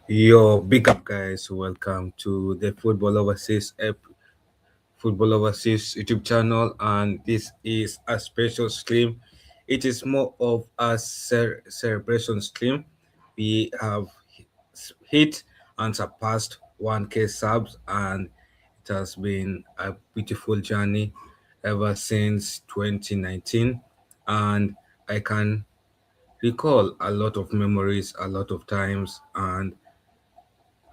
Yo, big up, guys. Welcome to the Football Overseas YouTube channel, and this is a special stream. It is more of a celebration stream. We have hit and surpassed 1K subs, and it has been a beautiful journey ever since 2019. And I can recall a lot of memories, a lot of times, and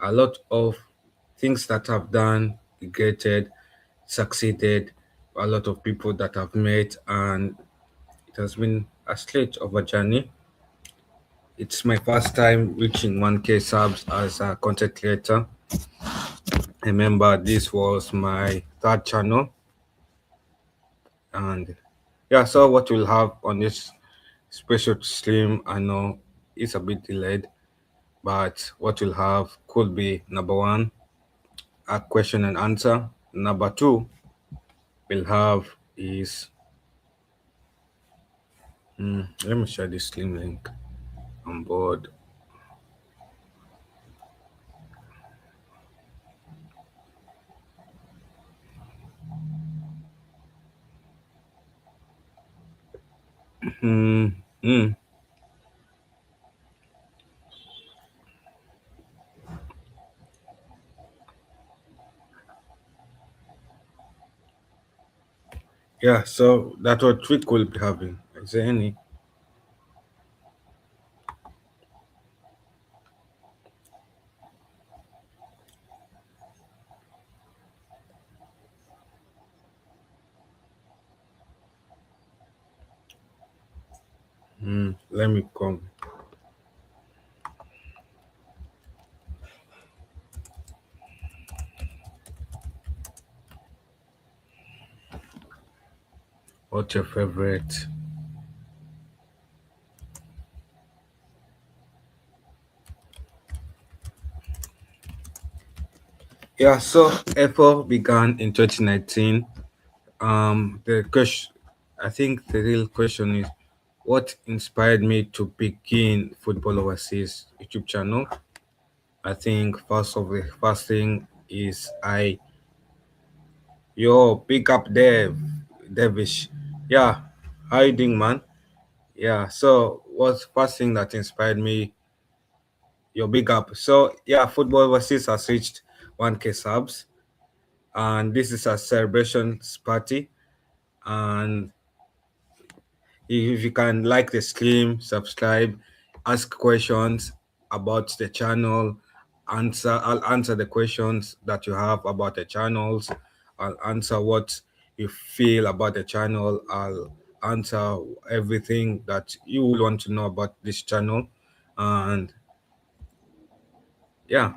a lot of things that I've done, regretted, succeeded, a lot of people that I've met, and it has been a stretch of a journey. It's my first time reaching 1K subs as a content creator. Remember, this was my third channel, and yeah, so what we'll have on this special stream, I know it's a bit delayed, but what we'll have could be number one, a question and answer. Number two, we'll have is let me share this stream link on board. Mm, mm. Yeah, so that's what we could be having. Is there any? Let me come. What's your favorite? Yeah, so Apple began in 2019. The question, I think the real question is, what inspired me to begin Football Overseas YouTube channel? I think first thing is pick up Devish. Yeah, how you doing, man? Yeah, so what's first thing that inspired me? Your big up. So yeah, Football Overseas has reached 1K subs, and this is a celebration party. And if you can like the stream, subscribe, ask questions about the channel, I'll answer the questions that you have about the channels. I'll answer what you feel about the channel. I'll answer everything that you will want to know about this channel. And yeah,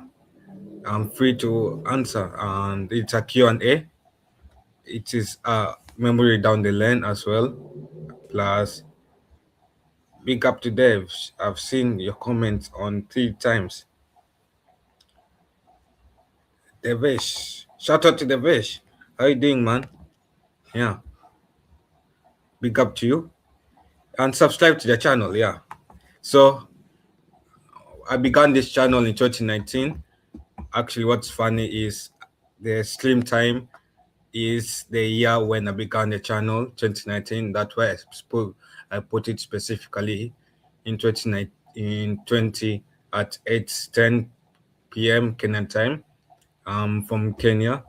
I'm free to answer. And it's a Q&A. It is a memory down the lane as well. Plus, big up to Dev. I've seen your comments on 3 times. Devesh. Shout out to Devesh. How you doing, man? Yeah. Big up to you. And subscribe to the channel. Yeah. So I began this channel in 2019. Actually, what's funny is the stream time is the year when I began the channel, 2019. That's why I put it specifically in 2019, in 20 at 8:10 p.m. Kenyan time. I'm from Kenya,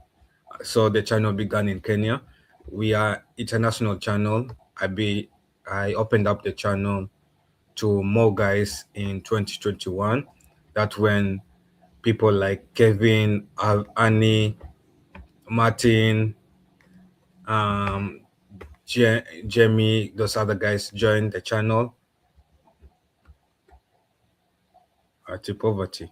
so the channel began in Kenya. We are international channel. I opened up the channel to more guys in 2021. That's when people like Kevin, Annie, Martin, um, Jamie, those other guys joined the channel to poverty.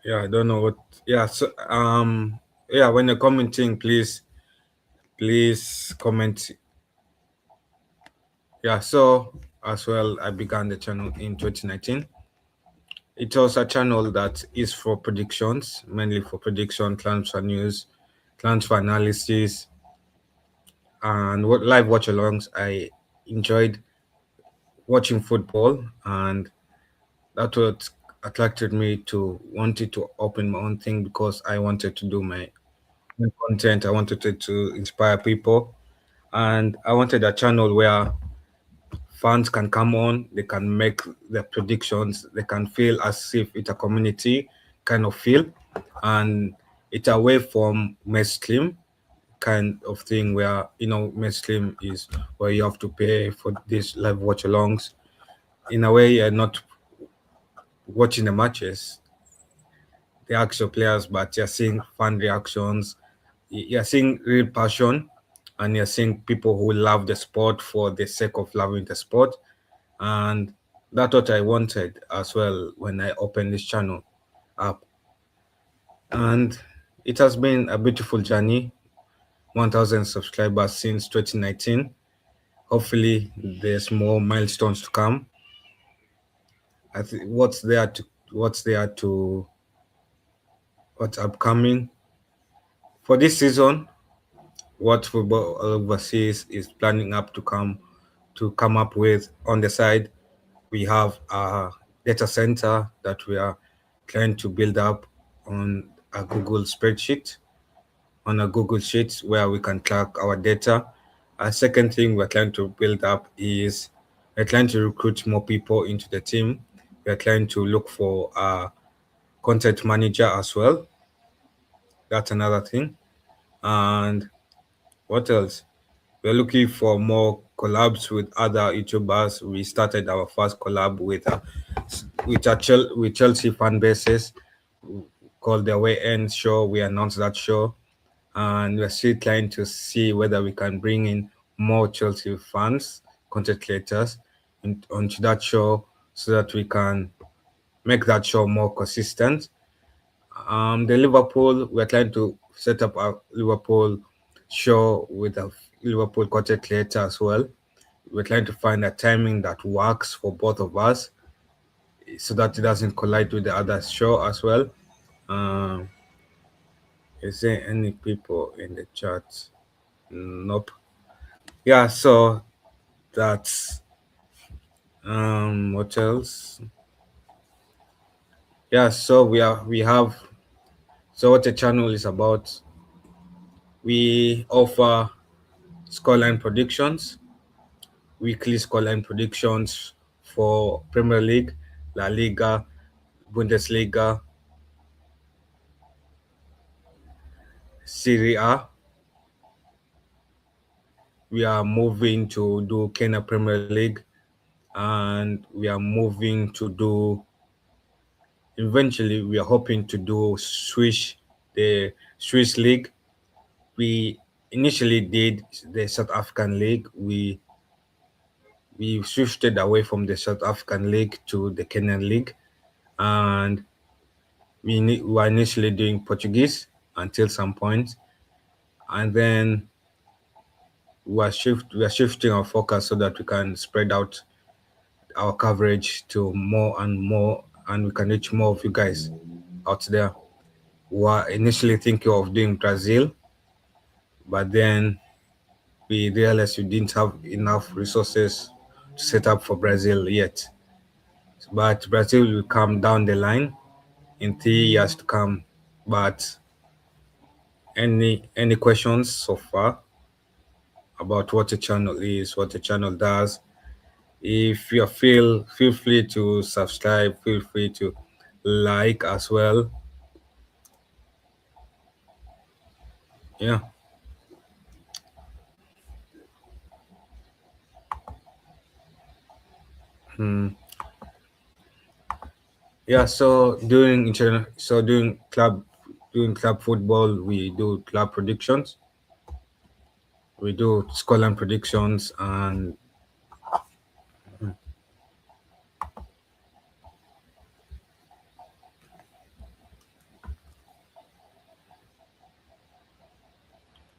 Yeah, I don't know what. Yeah, so yeah, when you're commenting, please comment Yeah, so as well, I began the channel in 2019. It was a channel that is for predictions, mainly for prediction, transfer news, transfer analysis, and what live watch alongs. I enjoyed watching football, and that what attracted me to wanted to open my own thing because I wanted to do my own content. I wanted to inspire people, and I wanted a channel where fans can come on, they can make their predictions, they can feel as if it's a community kind of feel, and it's away from mainstream kind of thing where mainstream is where you have to pay for these live watch alongs. In a way, you're not watching the matches, the actual players, but you're seeing fan reactions, you're seeing real passion, and you're seeing people who love the sport for the sake of loving the sport. And that's what I wanted as well when I opened this channel up. And it has been a beautiful journey, 1,000 subscribers since 2019. Hopefully, there's more milestones to come. I think what's upcoming for this season. What football overseas is planning up to come up with on the side. We have a data center that we are trying to build up on a Google spreadsheet, on a Google Sheet where we can track our data. A second thing we're trying to build up is we're trying to recruit more people into the team. We're trying to look for a content manager as well. That's another thing. And what else? We're looking for more collabs with other YouTubers. We started our first collab with Chelsea fan bases called the Way End Show. We announced that show, and we're still trying to see whether we can bring in more Chelsea fans, content creators, onto that show so that we can make that show more consistent. The Liverpool, we're trying to set up a Liverpool show with a Liverpool content creator as well. We're trying to find a timing that works for both of us so that it doesn't collide with the other show as well. Um, is there any people in the chat? Nope. Yeah, so that's what else? Yeah, so we have so what the channel is about. We offer scoreline predictions, weekly scoreline predictions for Premier League, La Liga, Bundesliga, Serie A. We are moving to do Kenya Premier League, and we are moving to do eventually we are hoping to do the Swiss League. We initially did the South African League. We shifted away from the South African League to the Kenyan League, and we were initially doing Portuguese until some point, and then we are shifting our focus so that we can spread out our coverage to more and more, and we can reach more of you guys out there. We were initially thinking of doing Brazil, but then we realized we didn't have enough resources to set up for Brazil yet. But Brazil will come down the line in 3 years to come. But any questions so far about what the channel is, what the channel does? If you feel free to subscribe, feel free to like as well. Yeah. Hmm. Yeah, so doing club football, we do club predictions. We do scoreline predictions, and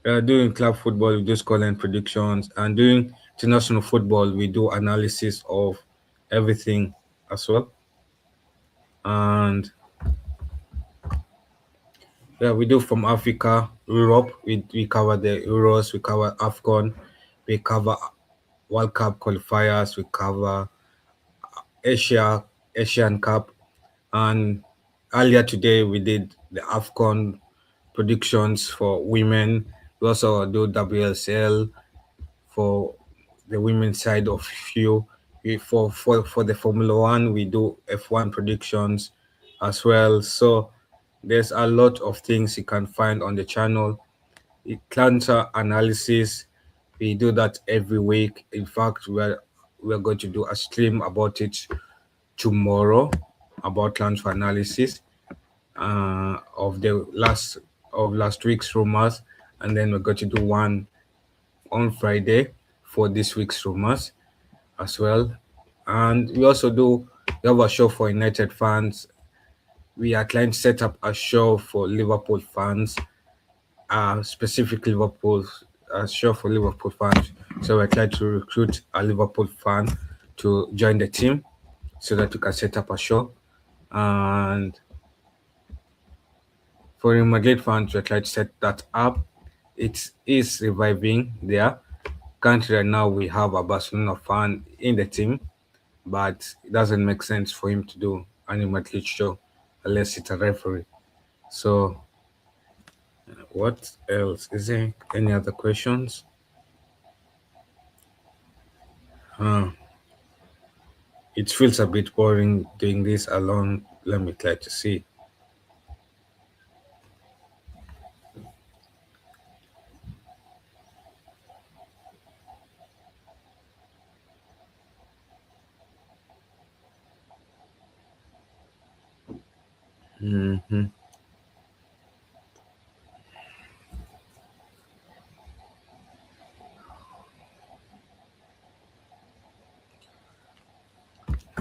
doing club football, we do scoreline predictions, and doing international football, we do analysis of everything as well. And yeah, we do from Africa, Europe. We cover the Euros, we cover AFCON, we cover World Cup qualifiers, we cover Asia, Asian Cup, and earlier today we did the AFCON predictions for women. We also do WSL for the women's side of few. For the Formula One, we do F1 predictions as well. So there's a lot of things you can find on the channel. Cancer analysis, we do that every week. In fact, we're going to do a stream about it tomorrow, about transfer analysis of last week's rumors, and then we're going to do one on Friday for this week's rumors as well. And we have a show for United fans. We are trying to set up a show for Liverpool fans, specific Liverpool show for Liverpool fans. So we're trying to recruit a Liverpool fan to join the team so that we can set up a show. And for Real Madrid fans, we're trying to set that up. It is reviving there. Currently, right now, we have a Barcelona fan in the team, but it doesn't make sense for him to do an Real Madrid show unless it's a referee. So, what else? Is there any other questions? Uh, it feels a bit boring doing this alone. Let me try to see. Mhm.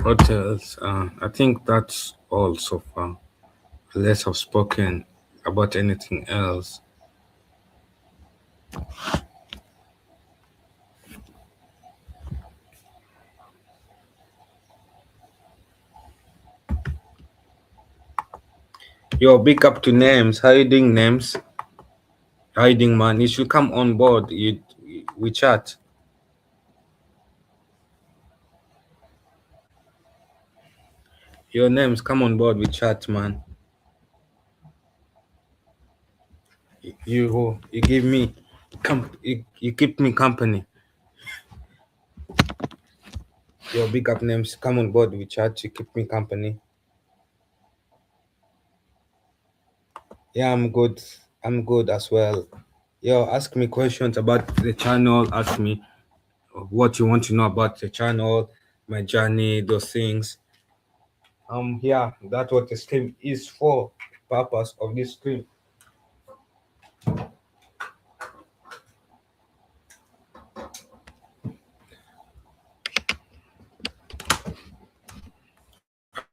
What else? I think that's all so far. Unless I've spoken about anything else. Yo, big up to Names. How you doing, Names? How you doing, man? You should come on board. We chat. Your Names, come on board. We chat, man. You give me, you keep me company. Your big up Names, come on board. We chat. You keep me company. Yeah, I'm good. I'm good as well. Yo, ask me questions about the channel. Ask me what you want to know about the channel, my journey, those things. Yeah, that's what the stream is for. Purpose of this stream.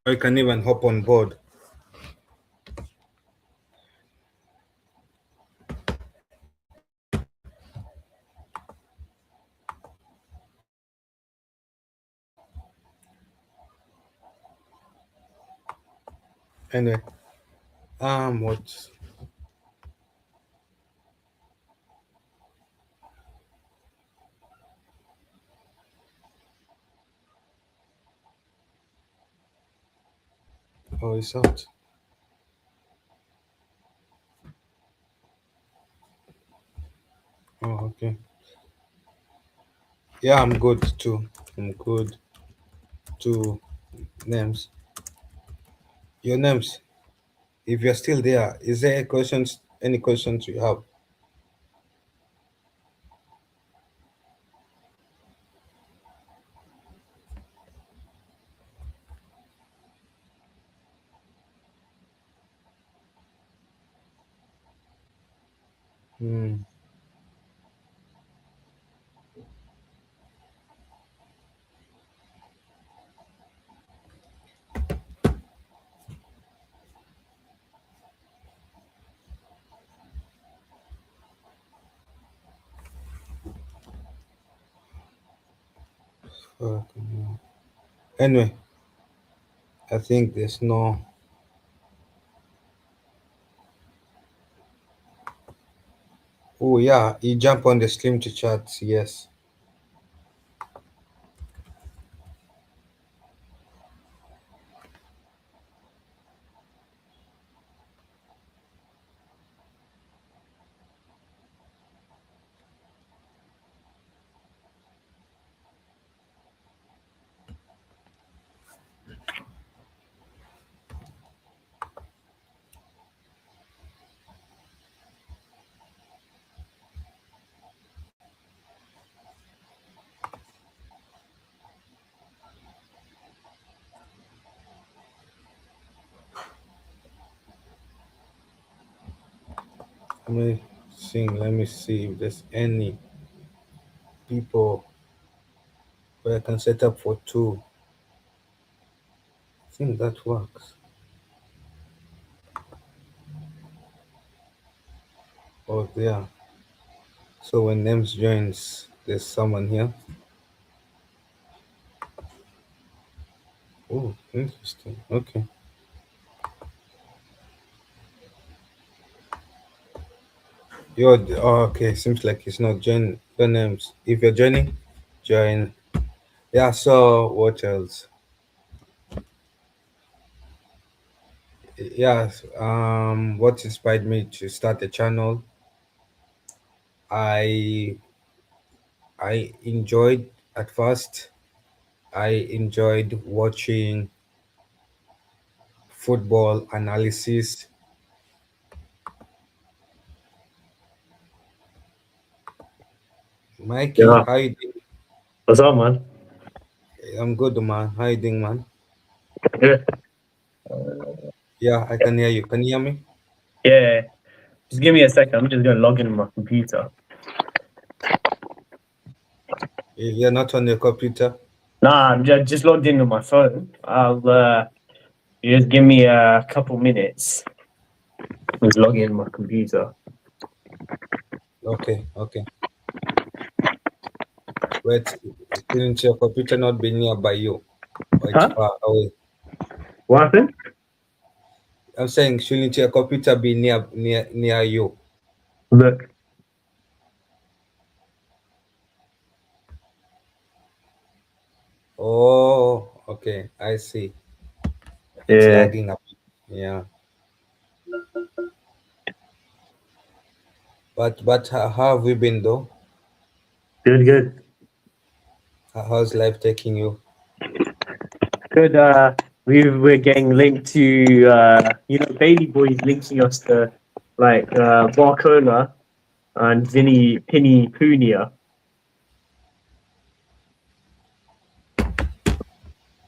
Or you can even hop on board. Anyway, what? Oh, it's out. Oh, okay. Yeah, I'm good too. I'm good too. Names. Your names. If you're still there, is there any questions? Any questions you have? Hmm. Fuck. Anyway, I think there's no. Oh yeah, you jump on the stream to chat. Yes. Let me sing. Let me see if there's any people where I can set up for two. I think that works. Oh yeah. So when names joins, there's someone here. Oh, interesting. Okay. Oh, okay. Seems like it's not join the names. If you're joining, join. Yeah. So what else? Yeah. What inspired me to start the channel? I I enjoyed at first. I enjoyed watching football analysis. Mikey, Yeah. how you doing? What's up, man? I'm good, man. How you doing, man? Yeah. Yeah, I can hear you. Can you hear me? Yeah. Just give me a second. I'm just gonna log in on my computer. You're not on your computer? Nah, I'm just logged in on my phone. I'll you just give me a couple minutes. Just log in on my computer. Okay, okay. Wait, shouldn't your computer not be nearby you? Or it's Huh? far away? What happened? I'm saying, shouldn't your computer be near you? Look. Oh, okay. I see. It's Yeah. lagging up. Yeah. But how have you been though? Good, good. How's life taking you? Good. We're getting linked to Bailey Boy's linking us to like Barcola and Vinny Pinny Punia.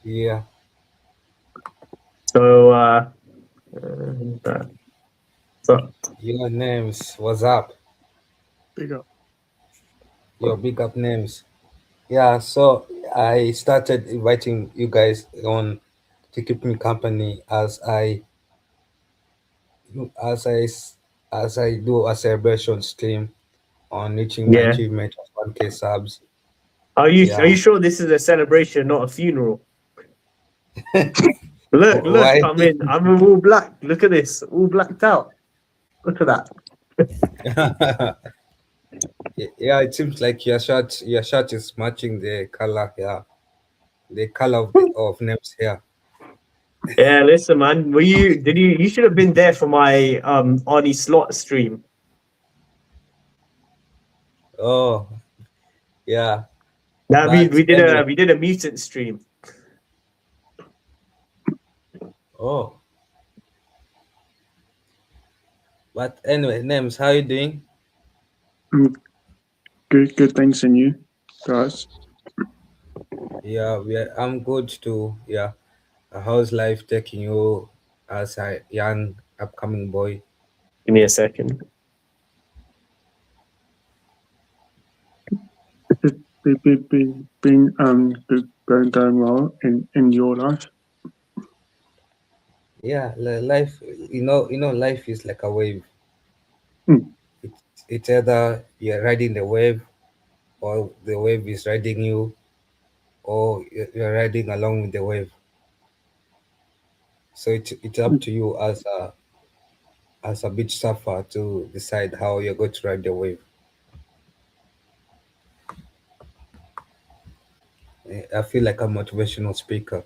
Yeah. So so Your names. What's up? big up. Your big up names. Yeah, so I started inviting you guys on to keep me company as I as I do a celebration stream on reaching my Yeah. achievement of 1K subs. Are you Yeah. sure this is a celebration, not a funeral? Look, Why? I'm in. I'm in all black. Look at this, all blacked out. Look at that. Yeah, it seems like your shirt is matching the color here, the color of names here. Yeah, listen, man. Were you? Did you? You should have been there for my Arnie Slot stream. Oh, yeah. Nah, we But we did a anyway, we did a mutant stream. oh, but anyway, names, how you doing? Mm, good, good. Thanks, and you, guys. Yeah, I'm good too. Yeah. How's life taking you as a young upcoming boy? Give me a second. Been good, going well in your life. Yeah, life. Life is like a wave. Mm, It's either you're riding the wave or the wave is riding you, or you're riding along with the wave. So it's up to you as a beach surfer to decide how you're going to ride the wave. I feel like a motivational speaker.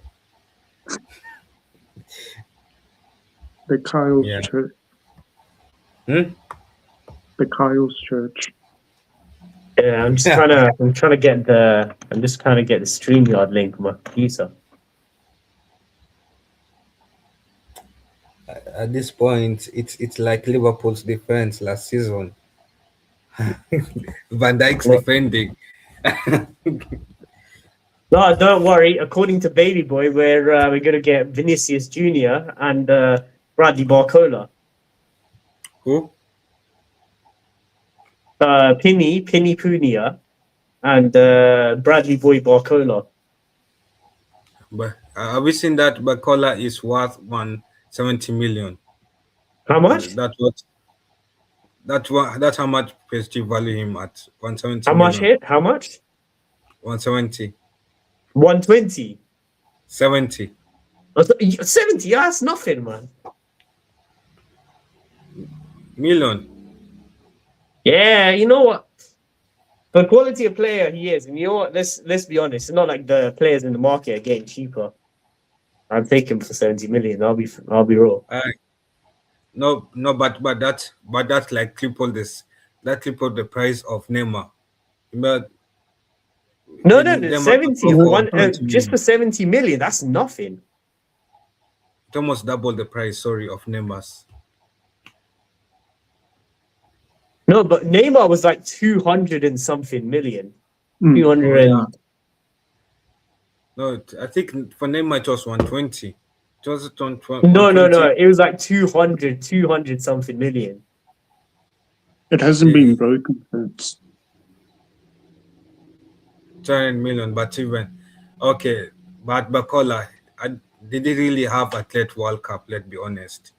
The Kyle's Yeah. Church. Hmm? The Kyle's Church. Yeah, I'm just trying to get the StreamYard link on my computer. At this point, it's like Liverpool's defense last season. Van Dijk's What? defending. No, don't worry. According to Baby Boy, we're gonna get Vinicius Junior and Bradley Barcola. Who? Pinny Punia and Bradley Boy Barcola. But have we seen that Bacola is worth 170 million? How much? That's how much PSG value him at 170 How much million. hit? How much? 170. 120. 70. 70. Yeah, that's nothing, man. Million. Yeah, you know what? For quality of player he is, and you know what? Let's be honest. It's not like the players in the market are getting cheaper. I'd take him for 70 million. I'll be raw. No, but that's like triple this. That tripled the price of Neymar. But No, Neymar 70. could go for 70 Just million. for 70 million, that's nothing. it almost double the price. Sorry, of Neymar's. No, but Neymar was like 200 and something million. Mm. 200 Oh, yeah. and... No, I think for Neymar it was 120. It was on No. 120. It was like 200 something million. It hasn't been broken since. 200 million, but even okay. But Bacola, did he really have Athlete World Cup? Let's be honest.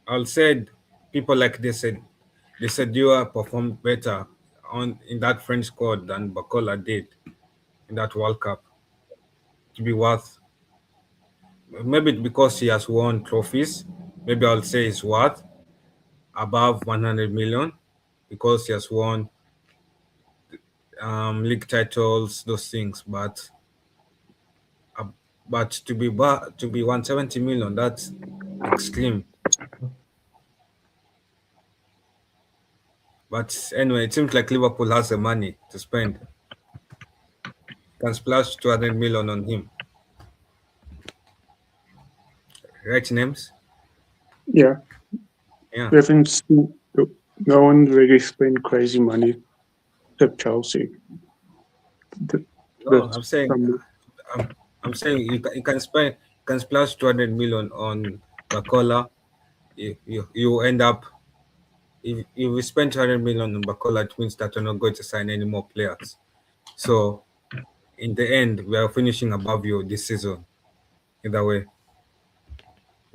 I'll say people like they said Dua performed better in that French squad than Bacola did in that World Cup to be worth. Maybe because he has won trophies. Maybe I'll say he's worth above 100 million because he has won league titles, those things. But to be 170 million, that's extreme. But anyway, it seems like Liverpool has the money to spend. Can splash 200 million on him. Right names? Yeah. Yeah. We haven't seen, no one really spent crazy money except Chelsea. No, I'm saying you can splash 200 million on Bacola. You end up if you spend 200 million on Bacola, it means that you're not going to sign any more players. So in the end, we are finishing above you this season. Either way.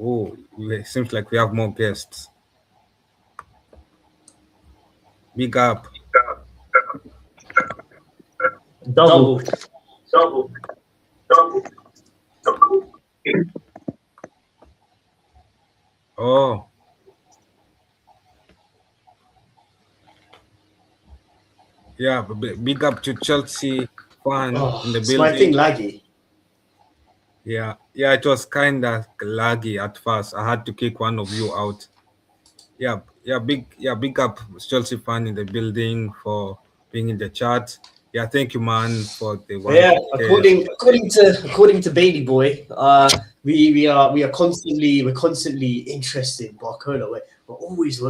Oh, it seems like we have more guests. Big up. Double. Oh. Yeah, big up to Chelsea fan in the It's my thing building. laggy. Yeah, it was kind of laggy at first. I had to kick one of you out. Big up Chelsea fan in the building for being in the chat. Yeah, thank you, man, for the one. Yeah, according to Baby Boy, we are constantly interested in Barcola. We're always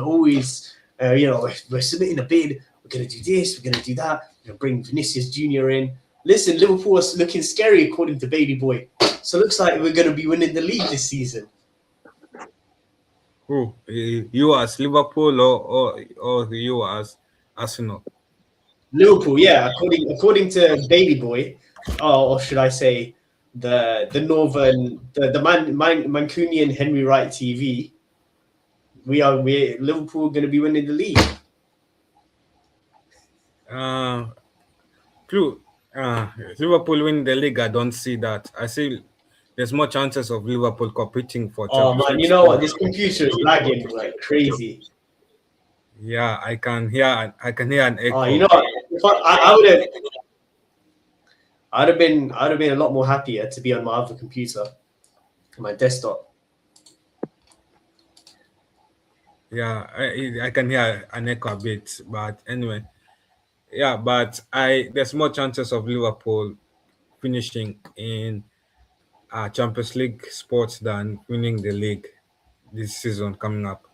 we're submitting a bid. We're gonna do this. We're gonna do that. We're gonna bring Vinicius Junior in. Listen, Liverpool is looking scary according to Baby Boy. So it looks like we're gonna be winning the league this season. Who? You as Liverpool or you as Arsenal? Liverpool, yeah, according to Baby Boy, or should I say, the Mancunian Henry Wright TV. We're Liverpool going to be winning the league. True. Liverpool win the league. I don't see that. I see there's more chances of Liverpool competing for Oh Champions man, League you know what? spot. This computer is lagging like crazy. Yeah, I can hear an Oh, you echo. know what? If I would have, I'd have been a lot more happier to be on my other computer, my desktop. Yeah, I can hear an echo a bit, but anyway, yeah, but I there's more chances of Liverpool finishing in Champions League spots than winning the league this season coming up.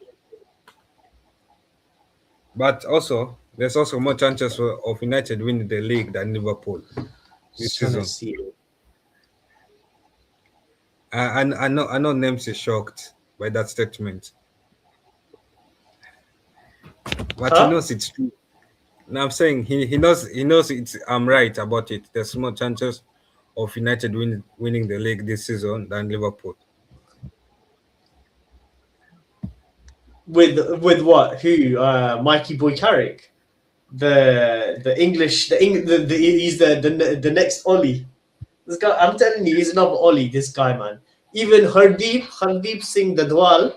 But also, there's also more chances of United winning the league than Liverpool this Just trying to season. see. I know Names is shocked by that statement, but he Huh? knows it's true. Now I'm saying he knows it's I'm right about it. There's more chances of United winning the league this season than Liverpool. With what? Who? Mikey Boy Carrick, the English, he's the next Ollie. This guy, I'm telling you, he's another Ollie. This guy, man. Even Hardeep Singh Dadwal,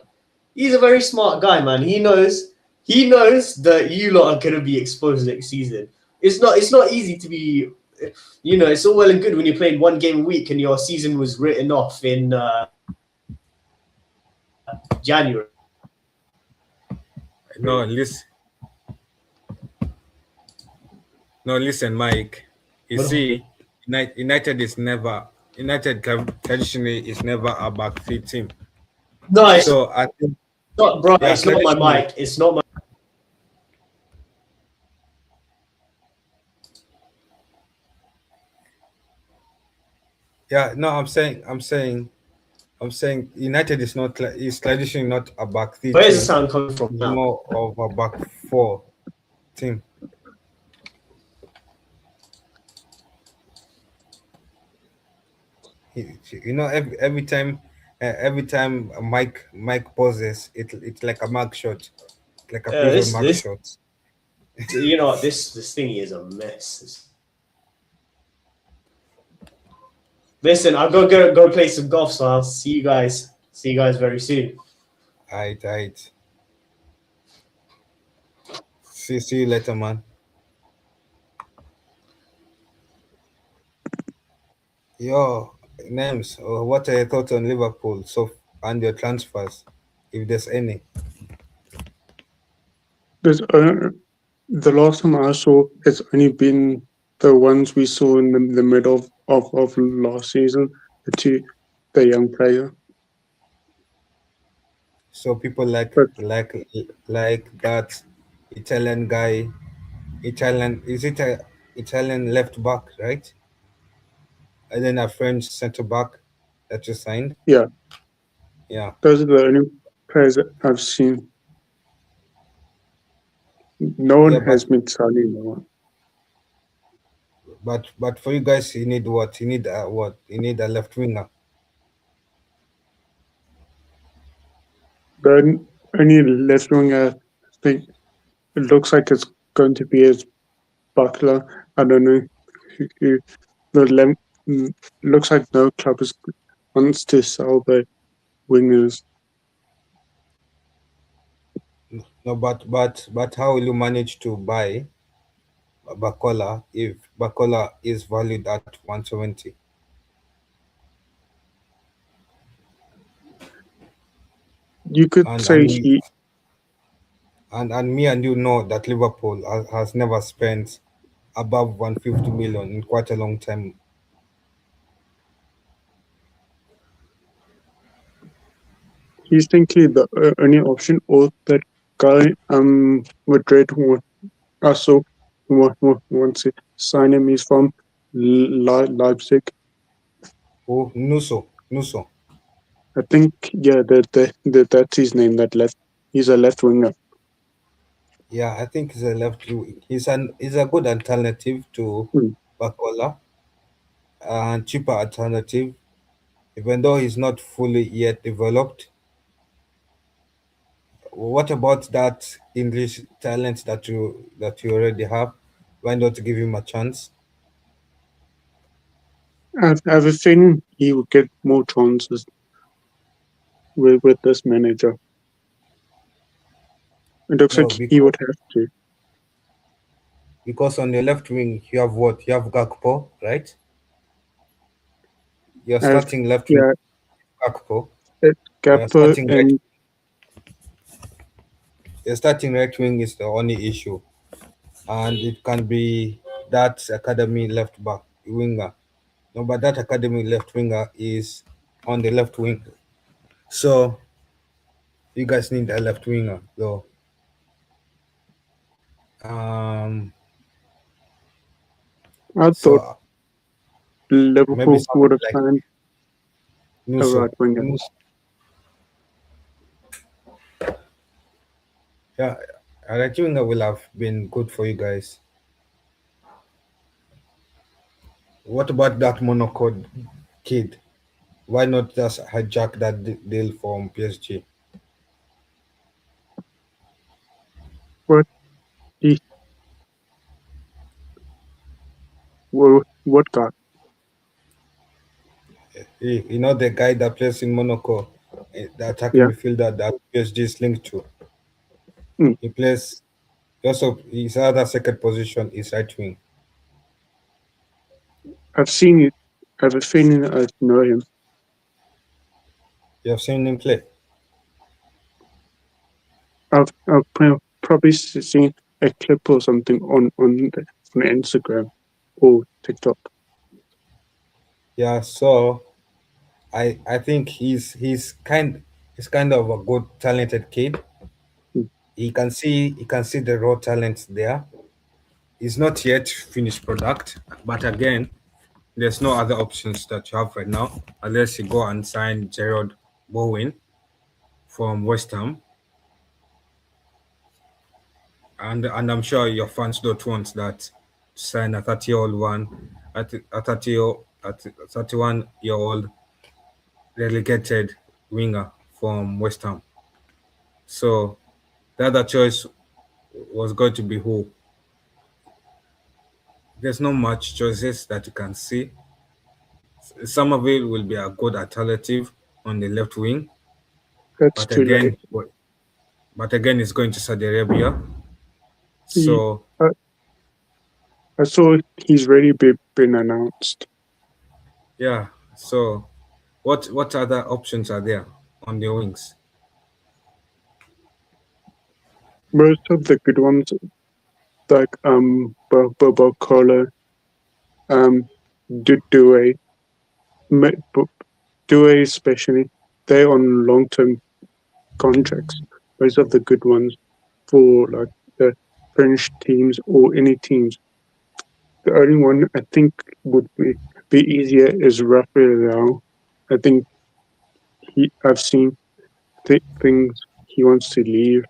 he's a very smart guy, man. He knows that you lot are gonna be exposed next season. It's not easy to be. It's all well and good when you're playing one game a week and your season was written off in January. No, listen, no, listen, Mike. You But see, United traditionally is never a backfield team. no, it's So I think, not, bro. yeah, It's not my traditionally, mic. It's not my. yeah. No, I'm saying United is traditionally not a backfield Where's the team. sound coming from It's now? more of a back four team. Every time Mike pauses, it's like a mug shot, like a prison This mug this shot. this thing is a mess. Listen, I'll go play some golf, so I'll see you guys. See you guys very soon. Aight. See you later, man. Yo, names. What are your thoughts on Liverpool and your transfers, if there's any? There's the last time I saw, it's only been the ones we saw in the middle of last season. The young player, So people like but like like that Italian guy. Italian is it a Italian left back, right? And then a French centre back that you signed. yeah, Yeah, those are the only players that I've seen. No one yeah, has been signing no one. but for you guys, you need what? You need what? You need a left winger. The only left winger, I think it looks like it's going to be as Butler. I don't know who the looks like no club wants to sell the wingers. No, but how will you manage to buy Bakola if Bakola is valued at 170? You could And say and we he and me and you know that Liverpool has never spent above 150 million in quite a long time. he's thinking the only option, or that guy Madrid also wants to sign him. He's from Leipzig. Oh, Nuso. I think yeah, that's his name. That left. He's a left winger. Yeah, I think he's a left. He's a good alternative to Hmm. Bakola and cheaper alternative, even though he's not fully yet developed. What about that English talent that you already have? Why not give him a chance? I have a feeling he would get more chances with this manager. It looks No, like he would have to. because on the left wing you have what? You have Gakpo, right? You're I have, starting left wing yeah, Gakpo. You're Gapper starting right. and Your starting right wing is the only issue, and it can be that academy left back winger. No, but that academy left winger is on the left wing, so you guys need a left winger though. Um, I thought so maybe Liverpool would somebody have like signed a right Nuso. winger. Yeah, a right winger will have been good for you guys. What about that Monaco kid? Why not just hijack that deal from PSG? What he what guy? You know the guy that plays in Monaco, the attacking Yeah. midfielder that PSG is linked to. Mm, He plays also his other second position is right wing. I've seen it. I have a feeling I know him. You have seen him play. I've probably seen a clip or something on Instagram or TikTok. Yeah, so I think he's kind of a good talented kid. Mm, He can see the raw talent there. He's not yet finished product, but again, there's no other options that you have right now unless you go and sign Gerard Bowen from West Ham, and I'm sure your fans don't want that to sign a 30-year-old one a 31-year-old relegated winger from West Ham. So the other choice was going to be who? There's not much choices that you can see. Somerville will be a good alternative on the left wing, That's but too late. again, it's going to Saudi Arabia. He, So I, I saw he's already been announced. yeah. So what other options are there on the wings? Most of the good ones, like Cola, Due, Due especially, they're on long-term contracts. Most of the good ones for like the French teams or any teams. The only one I think would be easier is Raphael. I think I've seen things he wants to leave.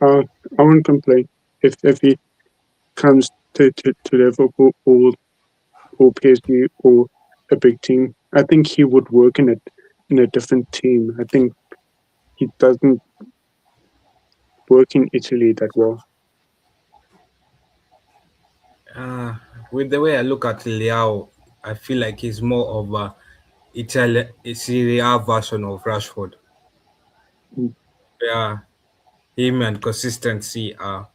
I won't complain if he comes to Liverpool or PSG or a big team. I think he would work in a different team. I think he doesn't work in Italy that well. Uh, with the way I look at Liao, I feel like he's more of a Serie A version of Rashford. Mm, Yeah, him and consistency are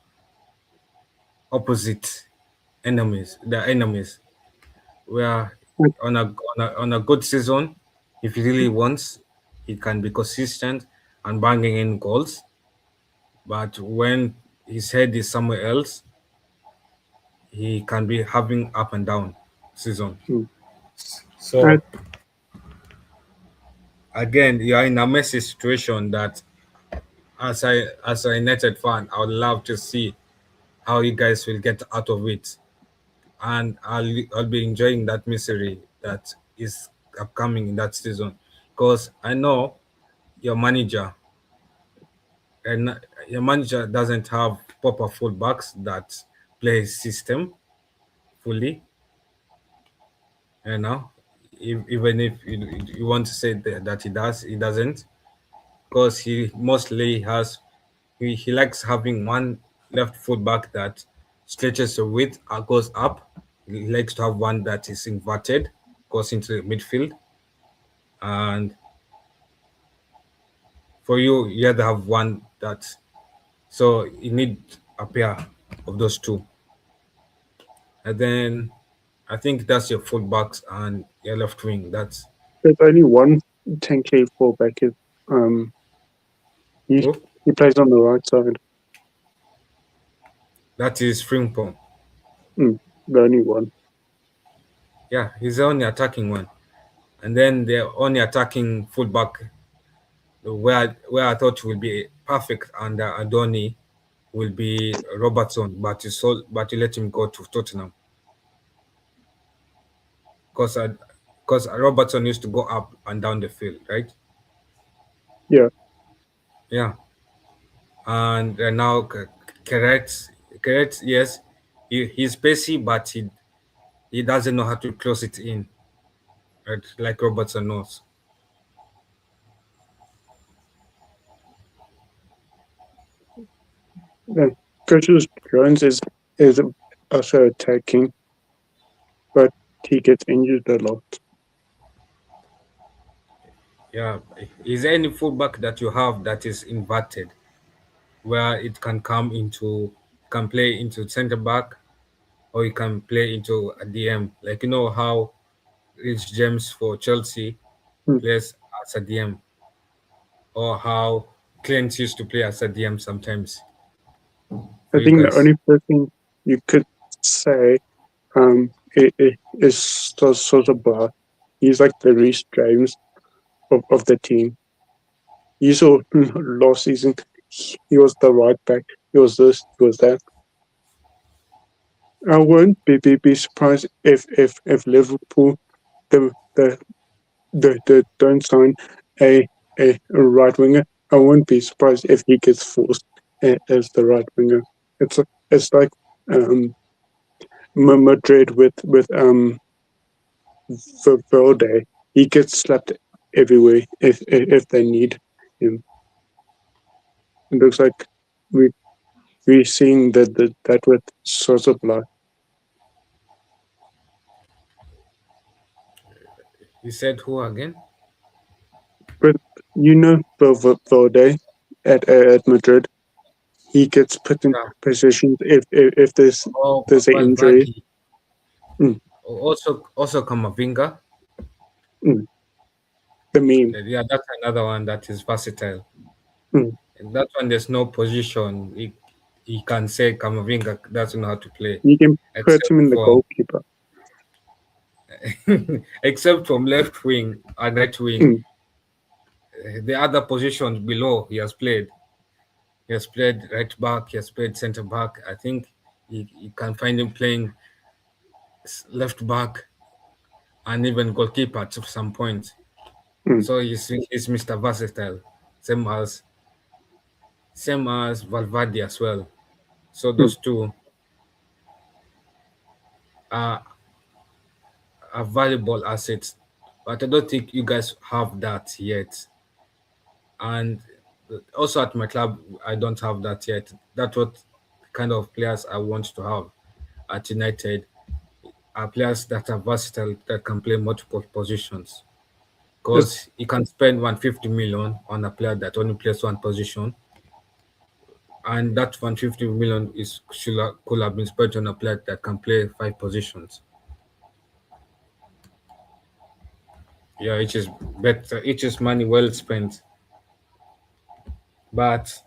opposite enemies. They're enemies. Where mm, on a good season, if he really wants, he can be consistent and banging in goals. But when his head is somewhere else, he can be having up and down season. mm. I, So again, you are in a messy situation that as a United fan, I would love to see how you guys will get out of it, and I'll be enjoying that misery that is upcoming in that season, because I know your manager and your manager doesn't have proper fullbacks that play his system fully. You know, even if you want to say that he doesn't, because he mostly has he likes having one left fullback that stretches the width goes up He likes to have one that is inverted, goes into the midfield, and for you, you either have one that. So you need a pair of those two, and then I think that's your fullbacks and your left wing. There's only one 10K fullback. Um, he Oh, he plays on the right side. that is Frimpong. The only one. Yeah, he's the only attacking one, and then the only attacking fullback where I thought will be perfect under Adoni will be Robertson, but you let him go to Tottenham because Robertson used to go up and down the field, right? Yeah. Yeah, and now correct, yes, he's pacey, but he doesn't know how to close it in, right? Like Robertson knows. Curtis Jones is also attacking, but he gets injured a lot. Yeah, is there any fullback that you have that is inverted, where it can play into center back, or you can play into a DM, like you know how Rich James for Chelsea Hmm. plays as a DM, or how Clint used to play as a DM sometimes. For I you think the guys, only person you could say is Sosa. He's like the Reece James of the team. You saw last season, he was the right back. He was this, he was that. I won't be surprised if Liverpool the the the don't sign a a right winger. I won't be surprised if he gets forced as the right winger. It's like um Madrid with Valde. He gets slapped everywhere if they need him. It looks like we we're seeing that with Sosa. you said who again? But Valde at Madrid, he gets put in Yeah. positions if Oh, there's an injury. Valverde. Mm, Also Kamavinga. mm, the meme. Yeah, that's another one that is versatile. Mm. And that one, there's no position. He can say Kamavinga doesn't know how to play, You can put except him in the for goalkeeper. except from left wing and right wing. Mm, The other positions below he has played. He has played right back. He has played center back. I think you can find him playing left back and even goalkeeper to some point. mm, So he's Mr. Versatile, same as Valverde as well. So mm. those two are valuable assets, but I don't think you guys have that yet. And also at my club, I don't have that yet. That's what kind of players I want to have at United are players that are versatile that can play multiple positions. It, Because you can spend 150 million on a player that only plays one position, and that 150 million could have been spent on a player that can play five positions. Yeah, it is better. It is money well spent. But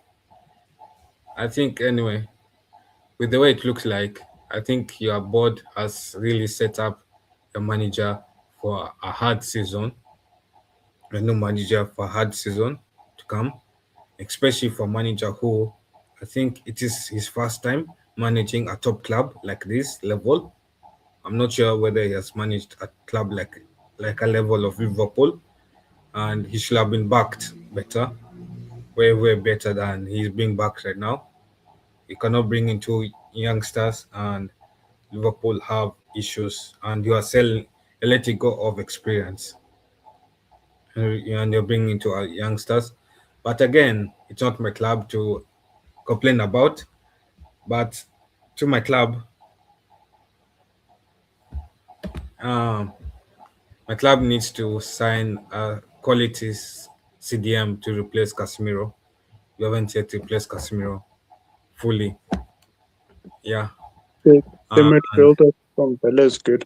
I think anyway, with the way it looks like, I think your board has really set up a manager for a hard season, a new manager for a hard season to come, especially for manager who I think it is his first time managing a top club like this level. I'm not sure whether he has managed a club like a level of Liverpool, and he should have been backed better, way better than he's being backed right now. You cannot bring in two youngsters and Liverpool have issues, and you are selling a letting go of experience, and you're bringing into our youngsters. But again, it's not my club to complain about. But to my club, Um, my club needs to sign a quality CDM to replace Casemiro. We haven't yet replaced Casemiro fully. Yeah. The And midfielder from Villa is good.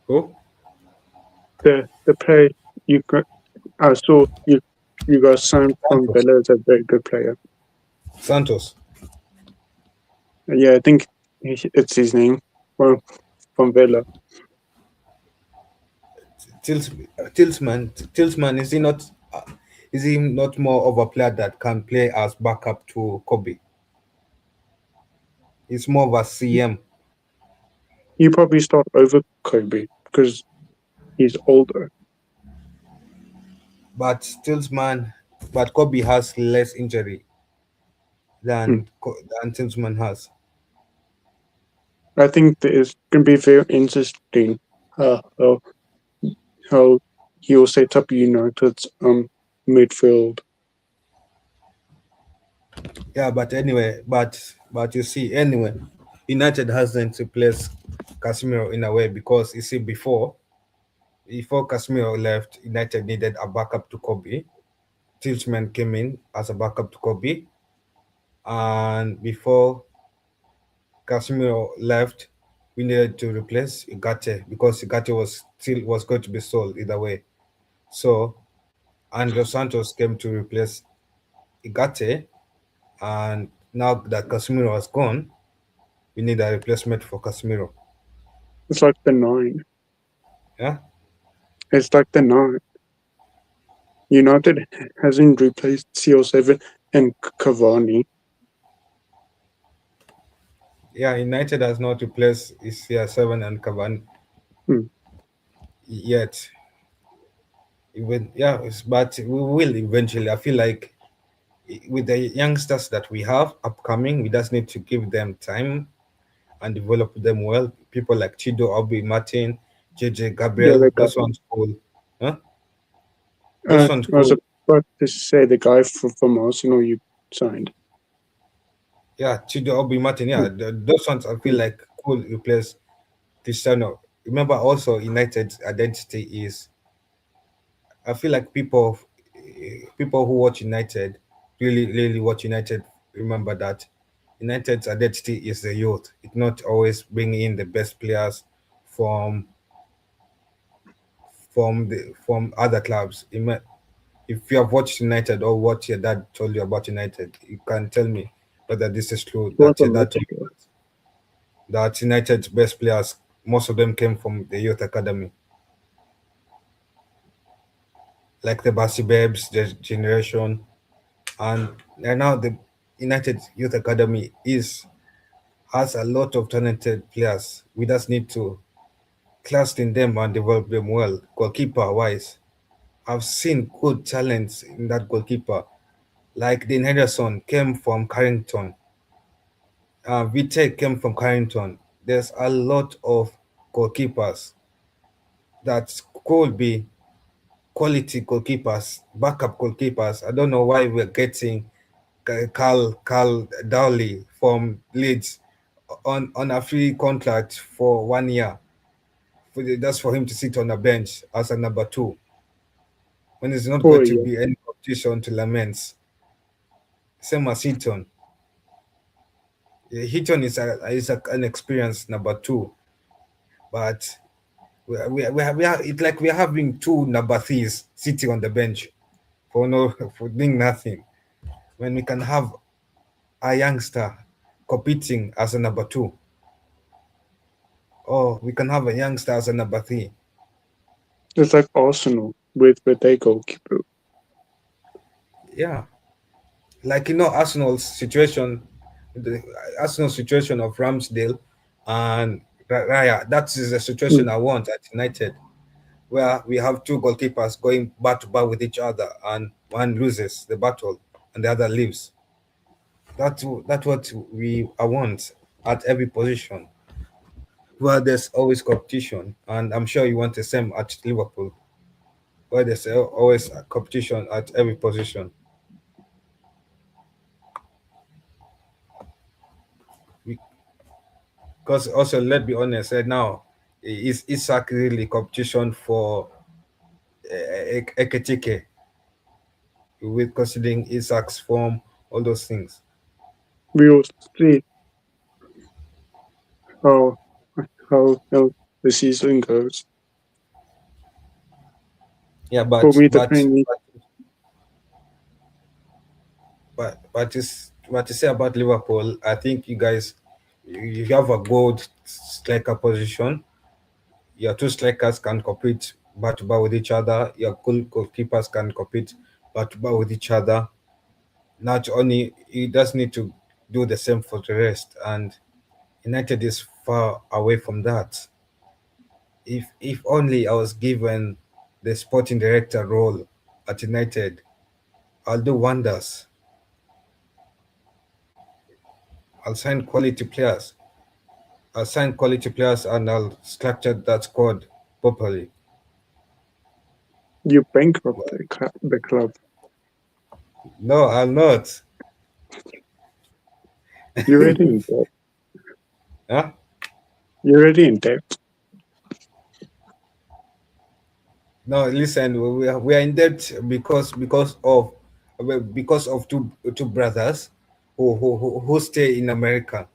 who? The player you got, I saw you got signed from Santos. Villa is a very good player. Santos. Yeah, I think it's his name. Well, from Villa. Tilsman, is he not more of a player that can play as backup to Kobe? He's more of a CM. He probably start over Kobe because he's older. But Tilsman, but Kobe has less injury Hmm. than Tilsman has. I think that it's going to be very interesting uh, how, how he'll set up United's midfield. Yeah, but anyway, but you see, anyway, United hasn't replaced Casemiro in a way because you see before Casemiro left, United needed a backup to Kobe. Tilsman came in as a backup to Kobe, and before Casemiro left, we needed to replace Igate because Igate was going to be sold either way. So and Dos Santos came to replace Igate, and now that Casemiro has gone, we need a replacement for Casemiro. It's like the nine. Yeah, It's like the nine. United hasn't replaced CO7 and Cavani. yeah. United has not replaced CR7 and Cavani Hmm. yet. Even but we will eventually. I feel like with the youngsters that we have upcoming, we just need to give them time and develop them well. People like Chido, Obi, Martin, JJ, Yeah, Gabriel, the those guy. ones cool. Huh? Those ones I was cool. about to say the guy from Arsenal you signed. Yeah, Chido, Obi, Martin. Hmm. Yeah, those ones I feel Hmm. like cool replace Cristiano. Remember, also United's identity is. I feel like people who watch United really watch United. Remember that United's identity is the youth. It's not always bringing in the best players from from other clubs. If you have watched United or what your dad told you about United, you can tell me whether this is true. He was That a your dad told midfielder. you that United's best players, most of them came from the youth academy, like the Basi Babes, the generation, and now the United Youth Academy is has a lot of talented players. We just need to cluster in them and develop them well. Goalkeeper wise, I've seen good talents in that goalkeeper. Like Dean Henderson came from Carrington. Vitek came from Carrington. There's a lot of goalkeepers that could be quality goalkeepers, backup goalkeepers. I don't know why we're getting Carl Dowley from Leeds on a free contract for 1 year. Just for him to sit on a bench as a number two when there's not Oh going to yeah, be any competition to Laments. Same as Heaton. Heaton an experienced number two, but it's like we're having two number threes sitting on the bench for no for doing nothing when we can have a youngster competing as a number two, or we can have a youngster as a number three. it's like Arsenal with their goalkeeper. Yeah, like the Arsenal situation of Ramsdale and Raya. That is the Hmm. situation I want at United, where we have two goalkeepers going back to back with each other, and one loses the battle and the other lives. That's what I want at every position, where there's always competition, and I'm sure you want the same at Liverpool, where there's always a competition at every position. Because also, let's be honest, right now, Is Isak really competition for Eketike with considering Isak's form, all those things? We will see how how the season goes. Yeah, For me, the thing what you say about Liverpool, I think you guys you have a good striker position. Your two strikers can compete back to back with each other. Your goalkeepers can compete back to back with each other. Not only he does need to do the same for the rest, and United is far away from that. If only I was given the sporting director role at United, I'll do wonders. I'll sign quality players. I'll sign quality players and I'll structure that squad properly. you bankrupt the club. No, I'll not. You're already in debt. Huh? You're already in debt. No, listen, we are in debt because of two brothers who stay in America.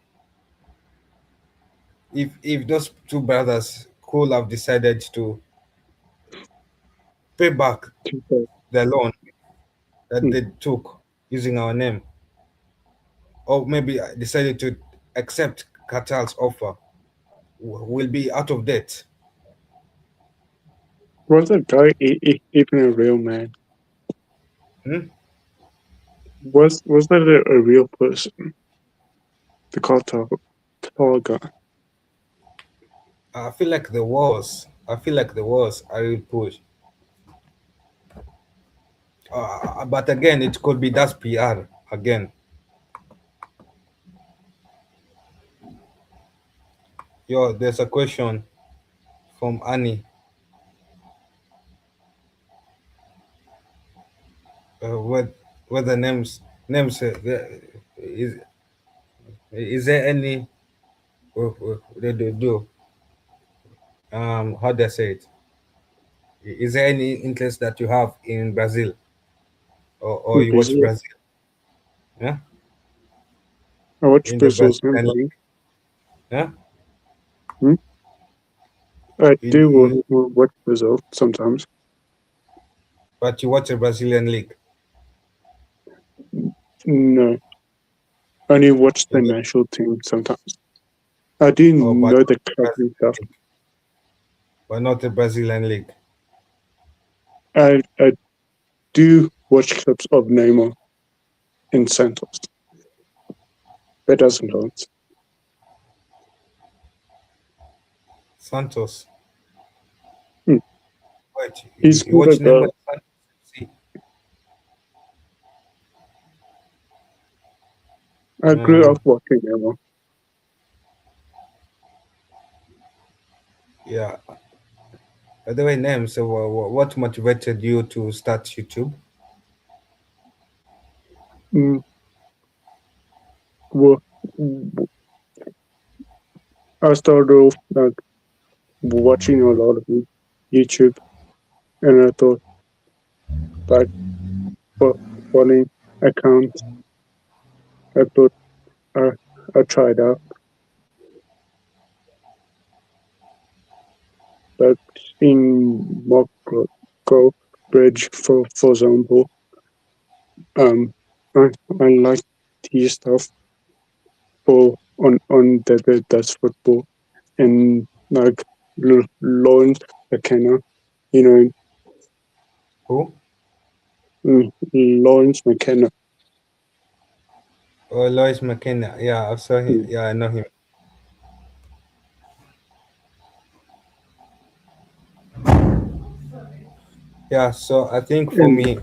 If those two brothers could have decided to pay back the loan that Hmm. they took using our name, or maybe decided to accept Qatar's offer, we'll be out of debt. Was that guy even a real man? Hmm? Was that a real person? The tall guy. I feel like there was. I feel like there was a real push. But again, it could be that's PR again. Yo, there's a question from Annie. What the names is there any they do how do I say it? Is there any interest that you have in Brazil or In you watch Brazil. Brazil? Yeah, I watch in the Brazil's Brazilian league. league. Yeah, I you, do you, watch Brazil sometimes. but you watch the Brazilian league. No, only watch the You- national team sometimes. I do Oh, but know not the the club and stuff. League, but not the Brazilian league. I do watch clips of Neymar in Santos. That doesn't count. Santos. Hmm. Wait, He's you good watch at Neymar? the. Santos? See, I grew uh, up watching Neymar. yeah. By the way, name. So, what motivated you to start YouTube? Mm, well, I started off like watching a lot of YouTube, and I thought like for funny accounts, I thought I I tried out like in mock grow bridge for example. Um, I I like his stuff for on that's football and like Lawrence McKenna, you know, Who? Lawrence McKenna. Oh, Lois McKenna. Yeah, I saw him. Mm, Yeah, I know him. Yeah, so I think for And me,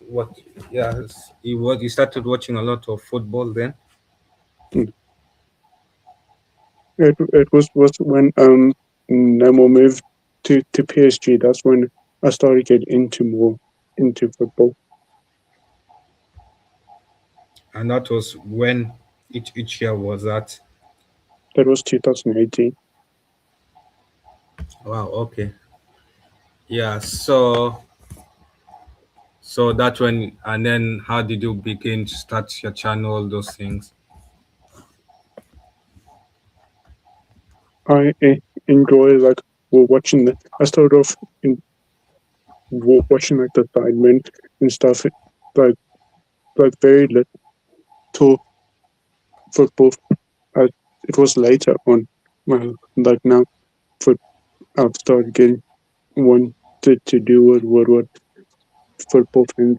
what, yeah, he started watching a lot of football then. mm, it was when Nemo moved to PSG. That's when I started getting into more into football. And that was when each year was that. That was 2018. Wow. Okay. Yeah. So that's when, and then how did you begin to start your channel? Those things. I enjoy like watching the. I started off in watching like the sidemen and stuff, like very little football. I, it was later on, well, like now, foot I've started getting wanted to do what football fans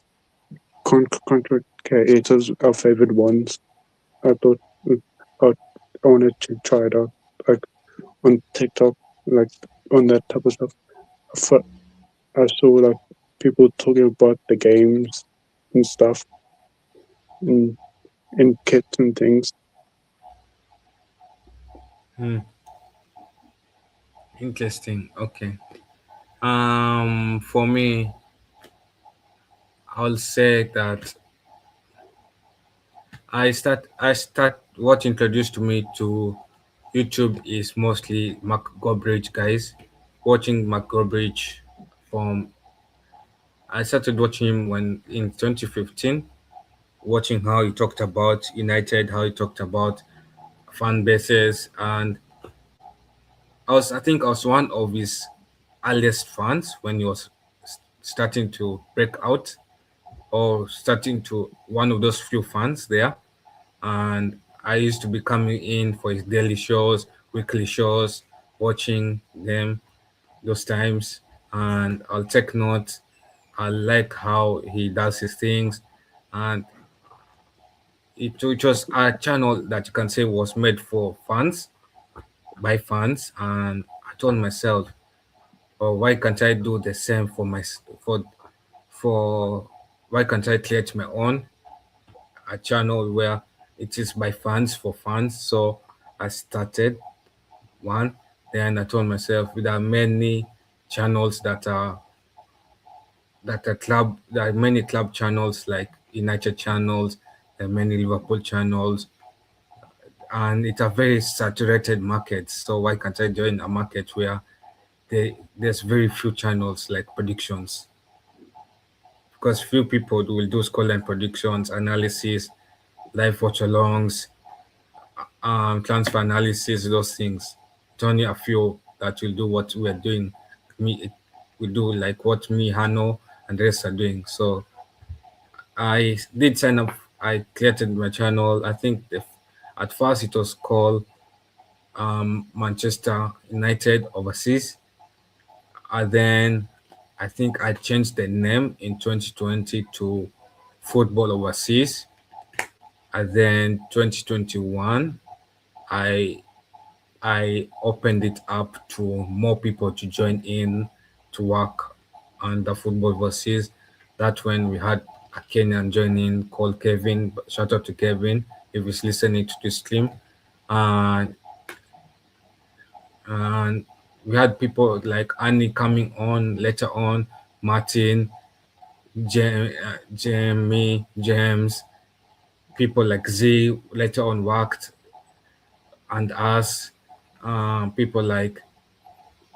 contract creators our favorite ones. I thought I, I wanted to try it out, like on TikTok, like on that type of stuff. I saw like people talking about the games and stuff and kits and things. Hmm. Interesting. Okay. For me, I'll say that I start what introduced me to YouTube is mostly Mark Gobridge guys. Watching Mark Gobridge from I started watching him when in 2015, watching how he talked about United, how he talked about fan bases, and I think I was one of his earliest fans when he was starting to break out, or starting to one of those few fans there. And I used to be coming in for his daily shows, weekly shows, watching them those times, and I'll take notes. I like how he does his things, and it was a channel that you can say was made for fans, by fans, and I told myself, oh, why can't I do the same for for why can't I create my own a channel where it is by fans for fans? So I started one. Then I told myself there are many channels there are many club channels like United channels, there are many Liverpool channels, and it's a very saturated market. So why can't I join a market where there's very few channels like predictions? Because few people will do scoreline predictions, analysis, live watch alongs, transfer analysis, those things. It's only a few that will do what we're doing. Me, we do like what me, Hano, and the rest are doing. So I did sign up. I created my channel. I think at first it was called Manchester United Overseas. And then I think I changed the name in 2020 to Football Overseas. And then 2021, I I opened it up to more people to join in to work on the football overseas. That's when we had a Kenyan join in called Kevin. Shout out to Kevin if he's listening to this stream. And and we had people like Annie coming on later on, Martin, Jamie, James, people like Z later on worked, and us, people like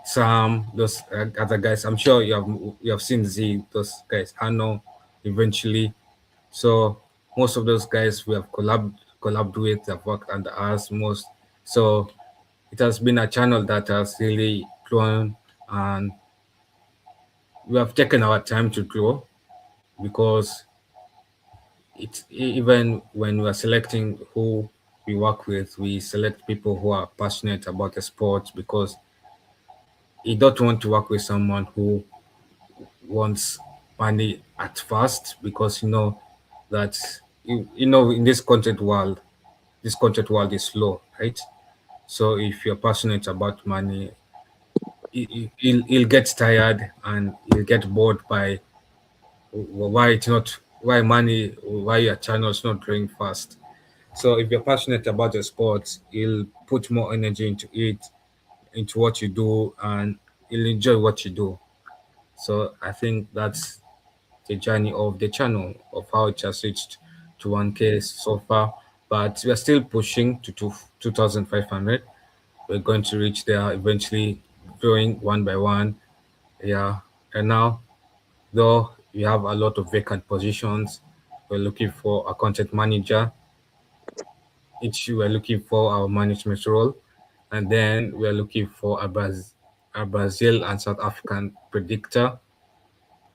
Sam, those other guys. I'm sure you have seen Z, those guys. Hano, eventually. So most of those guys we have collabed with, have worked under us most. So it has been a channel that has really grown, and we have taken our time to grow, because even when we are selecting who we work with, we select people who are passionate about the sport, because you don't want to work with someone who wants money at first, because you know that in this content world is slow, right? So if you're passionate about money, he'll get tired, and he'll get bored by why your channel is not growing fast. So if you're passionate about the sport, you'll put more energy into it, into what you do, and you'll enjoy what you do. So I think that's the journey of the channel, of how it has reached to 1K so far. But we are still pushing to 2,500. We're going to reach there eventually growing one by one. Yeah, and now though we have a lot of vacant positions, we're looking for a content manager. Each we're looking for our management role, and then we're looking for a Brazil and South African predictor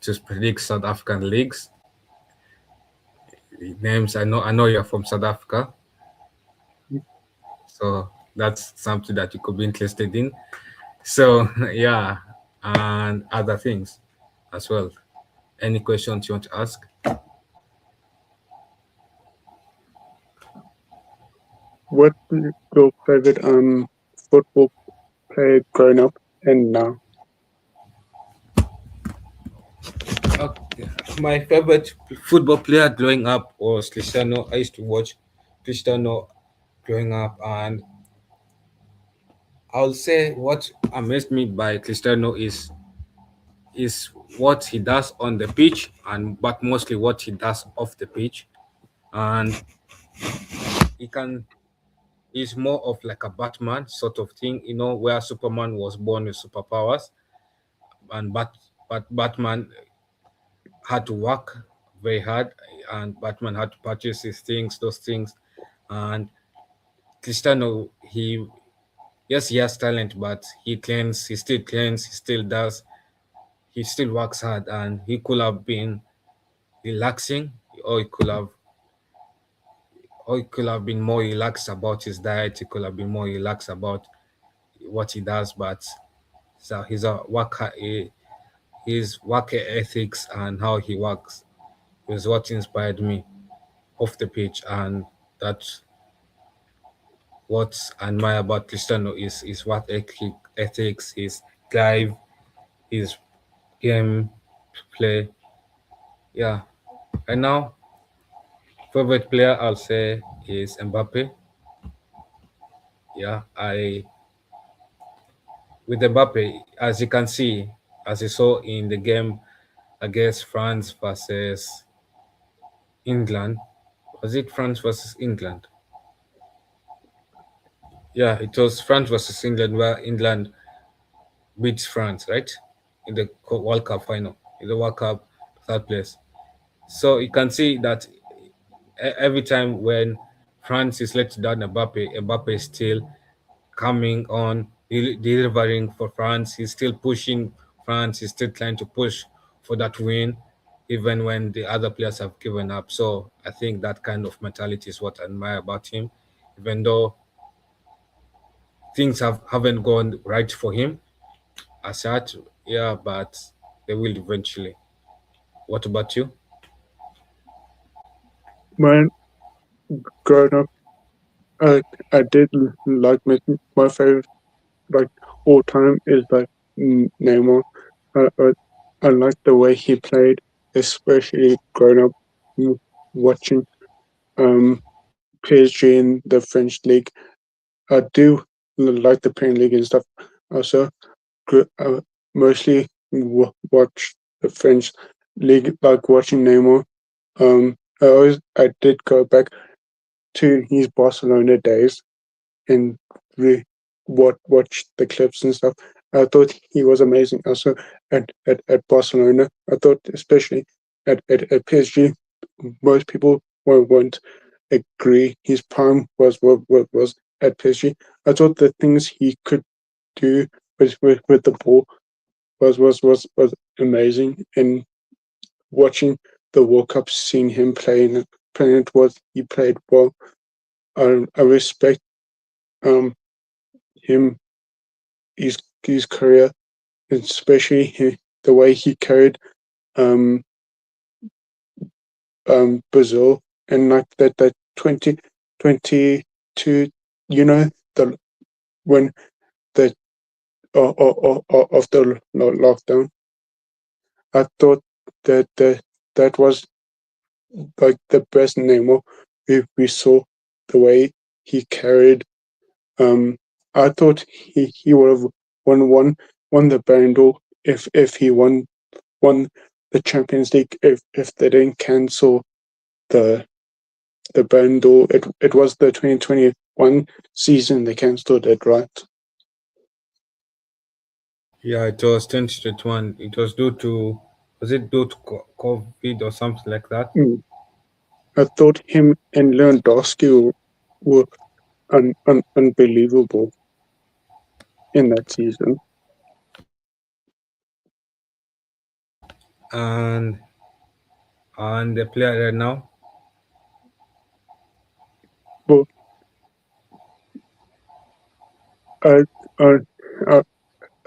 to predict South African leagues. Names I know you're from South Africa, so that's something that you could be interested in. So yeah, and other things as well. Any questions you want to ask? What your favorite football player growing up and now? Okay. My favorite football player growing up was Cristiano. I used to watch Cristiano growing up, and I'll say what amazed me by Cristiano is what he does on the pitch, and but mostly what he does off the pitch. And he can he's more of like a Batman sort of thing, where Superman was born with superpowers, and but Batman had to work very hard, and Batman had to purchase his things, those things. And Cristiano, yes, he has talent, but he still claims, he still does, he still works hard, and he could have been relaxing, or he could have been more relaxed about his diet. He could have been more relaxed about what he does, but so his work ethics and how he works is what inspired me off the pitch, and that's what I admire about Cristiano is his work ethics, his drive, his game play. Yeah, and now favorite player I'll say is Mbappe. Yeah, I with Mbappe, as you can see, as you saw in the game against France versus England, was it France versus England? Yeah, it was France versus England, where England beats France, right? In the World Cup final, in the World Cup third place. So you can see that every time when France is let down Mbappe is still coming on, delivering for France. He's still pushing France. He's still trying to push for that win, even when the other players have given up. So I think that kind of mentality is what I admire about him, even though things haven't gone right for him as such. Yeah, but they will eventually. What about you? When growing up, I did like my favorite like all time is like Neymar. I, I I like the way he played, especially growing up watching um PSG in the French league. I do like the Premier League and stuff. Also, mostly watch the French league, like watching Neymar. I did go back to his Barcelona days and watch the clips and stuff. I thought he was amazing. Also at Barcelona, I thought especially at PSG, most people won't agree. His prime was at PSG. I thought the things he could do with the ball was amazing. And watching the World Cup, seeing him playing it was he played well. I respect um him his career, especially the way he carried um Brazil and like that 2022, the when the of the lockdown. I thought that was like the best Nemo we saw, the way he carried. Um, I thought he would have won the Ballon d'Or if he won the Champions League, if they didn't cancel the Ballon d'Or. It was the 2021 season they cancelled it, right? Yeah, it was 2021. It was due to, was it due to COVID or something like that? Mm. I thought him and Lewandowski were unbelievable in that season. And the player right now, But I, I, I,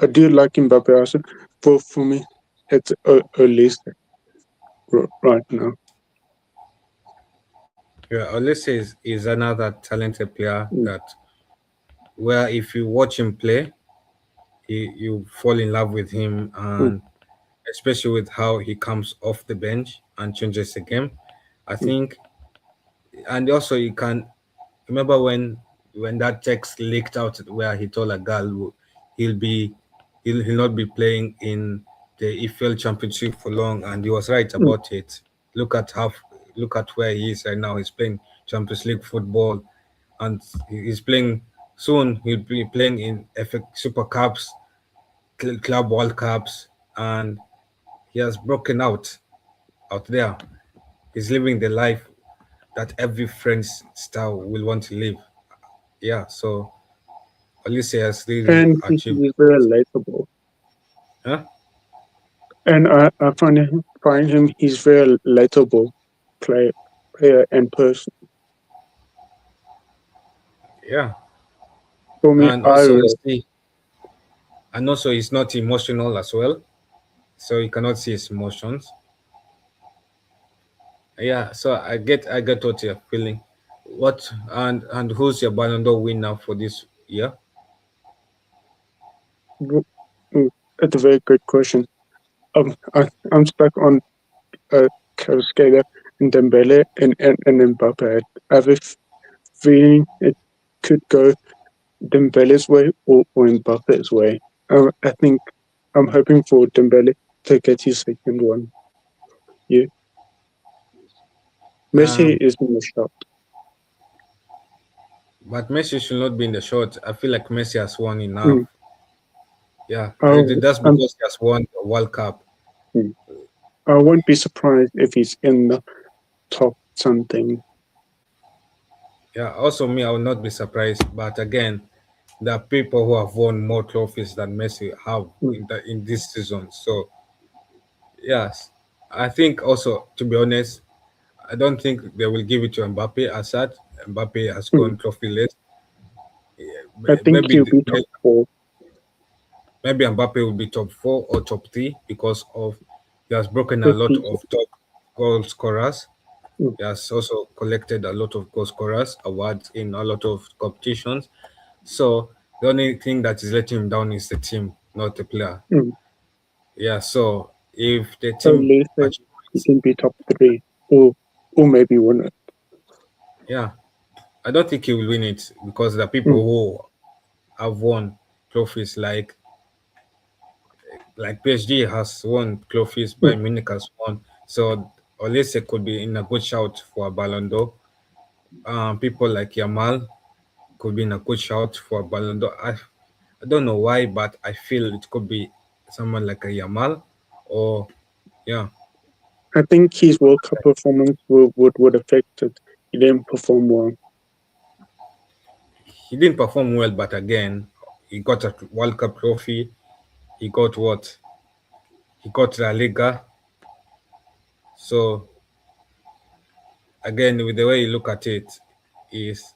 I do like Mbappe also. For me, it's Olise right now. yeah, Olise is another talented player Mm, that, where if you watch him play, you fall in love with him, mm, and especially with how he comes off the bench and changes the game. I mm, think, and also you can remember when that text leaked out where he told a girl he'll be he'll not be playing in the EFL Championship for long, and he was right mm. about it. Look at how look at where he is right now. He's playing Champions League football, and he's playing soon. He'll be playing in FA Super Cups, Club World Cups, and he has broken out there. He's living the life that every French star will want to live. Yeah, so Alicia has really And achieved. he's very likable. Huh? And I find him he's very likable player and person. Yeah, For me, and I also you read. see, and also he's not emotional as well, so you cannot see his emotions. Yeah, so I get what you're feeling. What and who's your Ballon d'Or winner for this year? Mm, That's a very good question. I'm stuck on Kvaratskhelia and Dembele and Mbappe. I have a feeling it could go Dembele's way or Mbappe's way. I think I'm hoping for Dembele to get his second one. Yeah, Messi Um, is in the shot. but Messi should not be in the short. I feel like Messi has won enough. Mm. Yeah, Oh, that's I'm, because he has won the World Cup. mm. I won't be surprised if he's in the top something. Yeah, also me, I will not be surprised. But again, there are people who have won more trophies than Messi have Mm. in this season. So yes, I think also, to be honest, I don't think they will give it to Mbappe as such. Mbappe has Mm. gone trophyless. I think Maybe he'll be top four. maybe Mbappe will be top four or top three because of he has broken a This lot season. of top goal scorers. Mm. He has also collected a lot of goal scorers awards in a lot of competitions. So the only thing that is letting him down is the team, not the player. Mm. Yeah. So if the So team later he achieves, can be top three or maybe win it. yeah, I don't think he will win it because the people Mm. who have won trophies like PSG has won trophies, Mm. Bayern Munich has won. So Olise could be in a good shout for a Ballon d'Or. People like Yamal could be in a good shout for a Ballon d'Or. I don't know why, but I feel it could be someone like a Yamal or yeah. I think his World Cup performance would affect it. He didn't perform well. He didn't perform well, but again, he got a World Cup trophy. He got what? He got La Liga. So again, with the way you look at it, is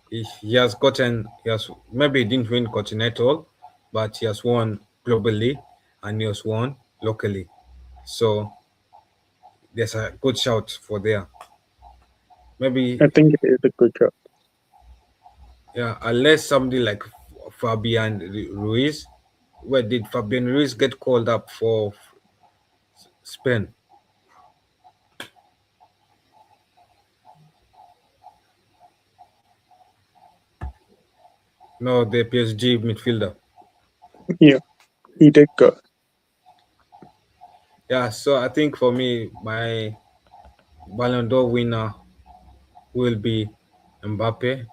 he has gotten he has maybe he didn't win continental, but he has won globally and he has won locally. So there's a good shout for there. I Maybe think it is a good job. yeah, unless somebody like Fabian Ruiz. Where did Fabian Ruiz get called up for Spain? No, the PSG midfielder. Yeah, he did good. Yeah, so I think for me, my Ballon d'Or winner will be Mbappe.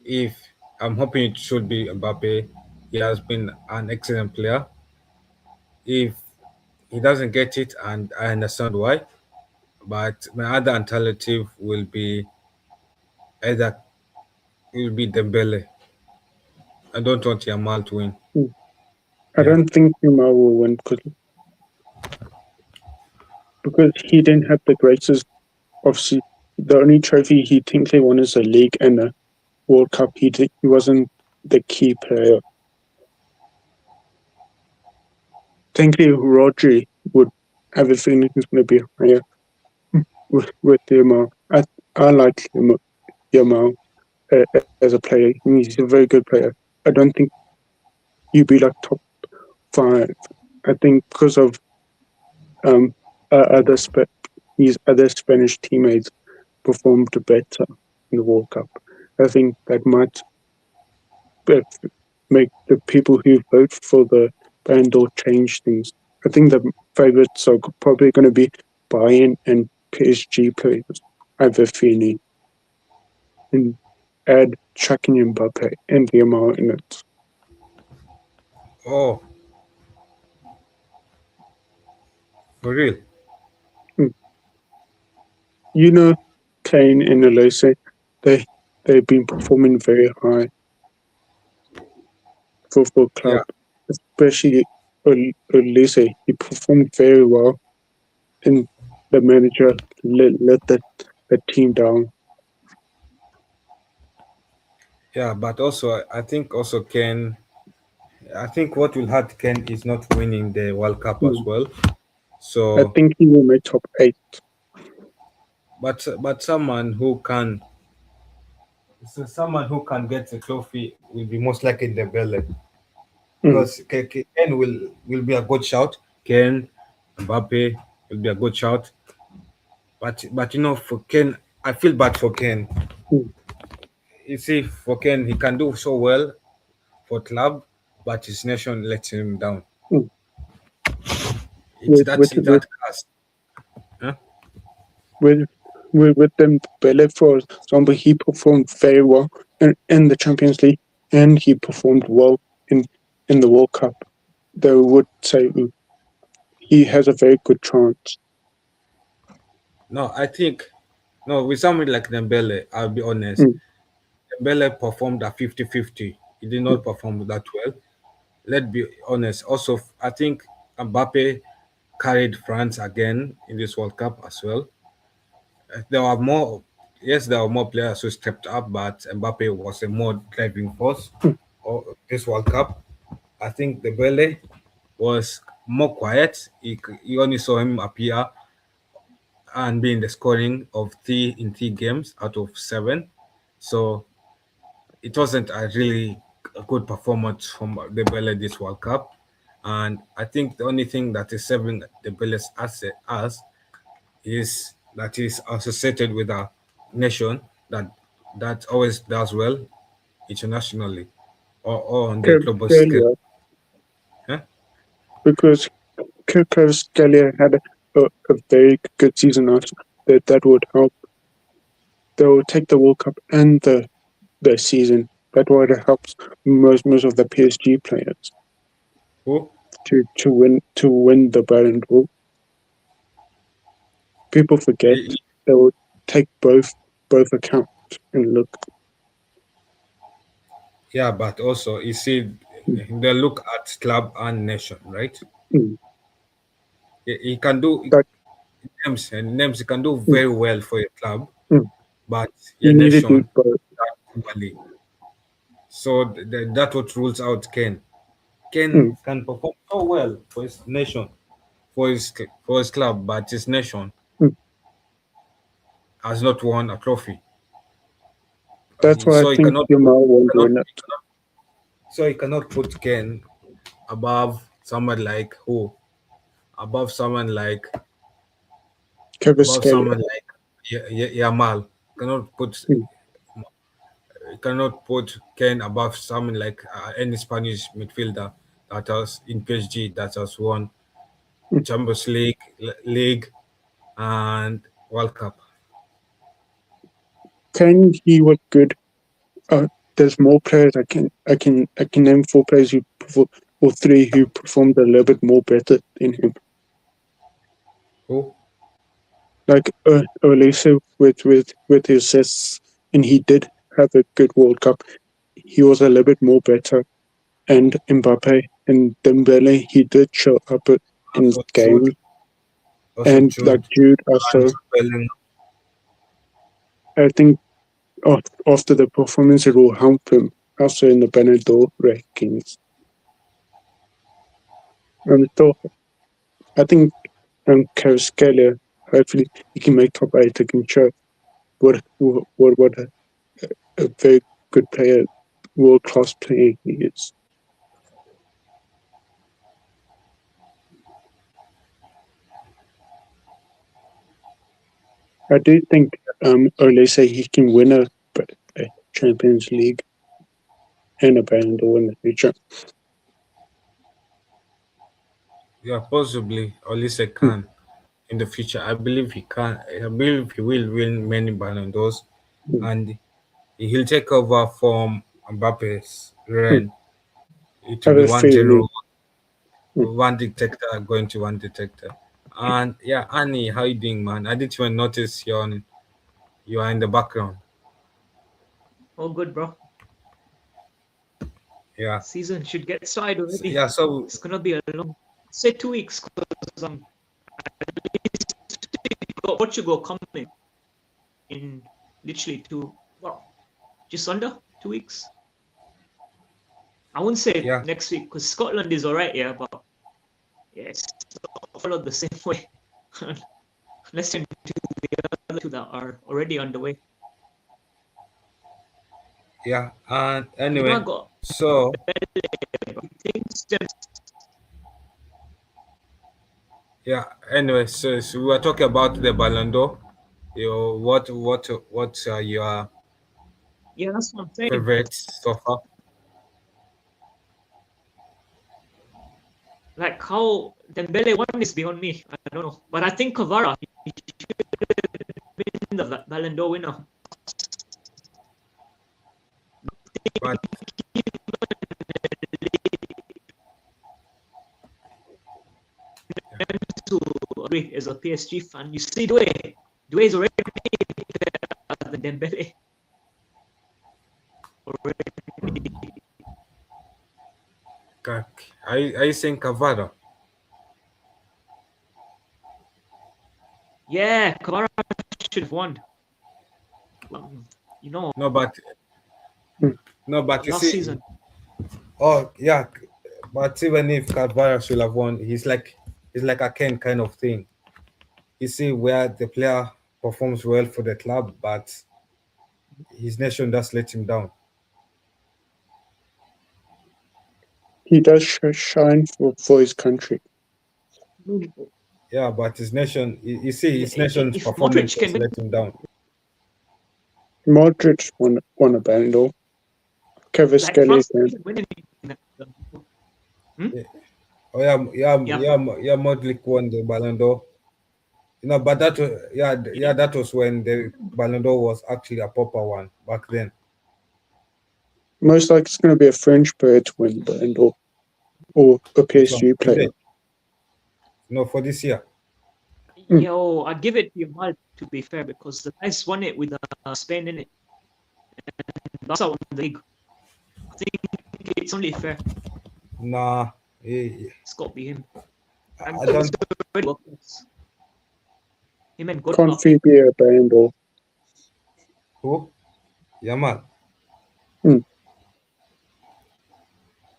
If I'm hoping it should be Mbappe. he has been an excellent player. If he doesn't get it, and I understand why, but my other alternative either will be Dembele. I don't want Yamal to win. I Yeah. don't think Neymar will win because he didn't have the greatest. Obviously, the only trophy he thinks he won is a league and a World Cup. He wasn't the key player. Thankfully, Rodri would have a feeling he's going to be higher with Yamal. I like Yamal as a player. I mean, he's a very good player. I don't think he'd be like top 5. I think because of other his other Spanish teammates performed better in the World Cup. I think that might make the people who vote for the Ballon d'Or change things. I think the favourites are probably going to be Bayern and PSG players. I have a feeling. And add chucking Mbappe and Yamal in it. Oh, for real? You know, Kane and Olise, they've been performing very high for club, Yeah. especially Olise. He performed very well, and the manager let the team down. Yeah, but also I think also Ken. I think what will hurt Ken is not winning the World Cup as well. I So, think he will make top 8. but someone who can get the trophy will be most likely the Bele, Mm. because Ken will be a good shout. Ken, Mbappe will be a good shout. But for Ken, I feel bad for Ken. Mm. You see, for Ken, he can do so well for club, but his nation lets him down. Mm. It's that cast. Huh? with with them Bele, for example, he performed very well in the Champions League, and he performed well in the World Cup. They would say he has a very good chance. No, I think no, with somebody like Dembele, I'll be honest. Mm. Dembele performed at 50-50. He did not perform that well. Let's be honest. Also, I think Mbappe carried France again in this World Cup as well. There were more, yes, there were more players who stepped up, but Mbappe was a more driving force Mm. of this World Cup. I think the Bele was more quiet. You only saw him appear and be in the scoring of 3 games out of 7. So it wasn't a really good performance from the Bele this World Cup. And I think the only thing that is saving the Bele's asset us is that is associated with a nation that always does well internationally or on the global scale. Scalia, Huh? because Scalia had a very good season last year, that would help. They will take the World Cup and the season. That would help most of the PSG players Who? to win the Ballon d'Or. People forget Y- they will take both accounts and look. Yeah, but also you see, they look at club and nation, right? Mm. He can do That names. He can do mm, very well for your club, mm. but your You need to do nation both. that globally. So that's what rules out Ken. Ken Mm. can perform so well for his nation, for his club, but his nation Mm. has not won a trophy. That's why I So he think cannot put Yamal won't win it. so he cannot put Ken above someone like who? Above someone like above Kvaratskhelia. someone like Yamal. Cannot put Mm. cannot put Ken above someone like any Spanish midfielder that has in PSG that has won Mm. Champions League, and World Cup. Kane, he was good there's more players. I can name 4 players or 3 who performed a little bit more better than him. Who? Like Olise with his assists, and he did have a good World Cup. He was a little bit more better. And Mbappe and Dembele, he did show up in Also game. Jude. Also And like Jude also, and Bellingham. I think after the performance, it will help him also in the Ballon d'Or rankings. So I think Kvaratskhelia, hopefully he can make top 8. He can show what a very good player, world class player he is. I do think Olise he can win a Champions League and a Ballon d'Or in the future. Yeah, possibly Olise can in the future. I believe he can. I believe he will win many Ballon d'Ors, and he'll take over from Mbappe's reign. It I will have be a one feeling. general, one dictator going to one dictator. And yeah, Annie, how you doing, man? I didn't even notice you are in the background. All good, bro. Yeah, Season should get started already. yeah. So It's gonna be a long, say 2 weeks, because got Portugal coming in literally just under 2 weeks. I wouldn't say yeah, next week because Scotland is alright, yeah, but yeah, it's followed the same way. Unless you do the other 2 that are already underway. yeah. And I anyway, got so things yeah. Anyway, so we were talking about the Ballon d'Or. What are your yeah, that's what I'm saying. favorites so far? Like how Dembele won is beyond me. I don't know, but I think Kvara should win the Ballon d'Or winner. But To agree as a PSG fan, you see Due is already better than Dembele. Already. are you saying Cavara? Yeah, Kvara should have won. You know, No, but you last see, season. oh yeah, but even if Cavara should have won, he's like a Ken kind of thing. You see, where the player performs well for the club, but his nation does let him down. He does shine for his country. Yeah, but his nation, you see, his nation's If performance Modric can has win, let him down. Modric won a Ballon d'Or. like Kvaratskhelia France can. can win anything. Oh yeah, Yeah. Modric won the Ballon d'Or. But that was that was when the Ballon d'Or was actually a proper one back then. Most likely it's going to be a French player to win the Ballon d'Or or a PSG player. No, for this year. Yo, I'd give it to Yamal, to be fair, because the guys won it with Spain in it. And Barca won the league. I think it's only fair. Nah, It's got to be him. And I don't. already worked this. Him and Can't Godpa. be a Ballon d'Or. Who? Yamal.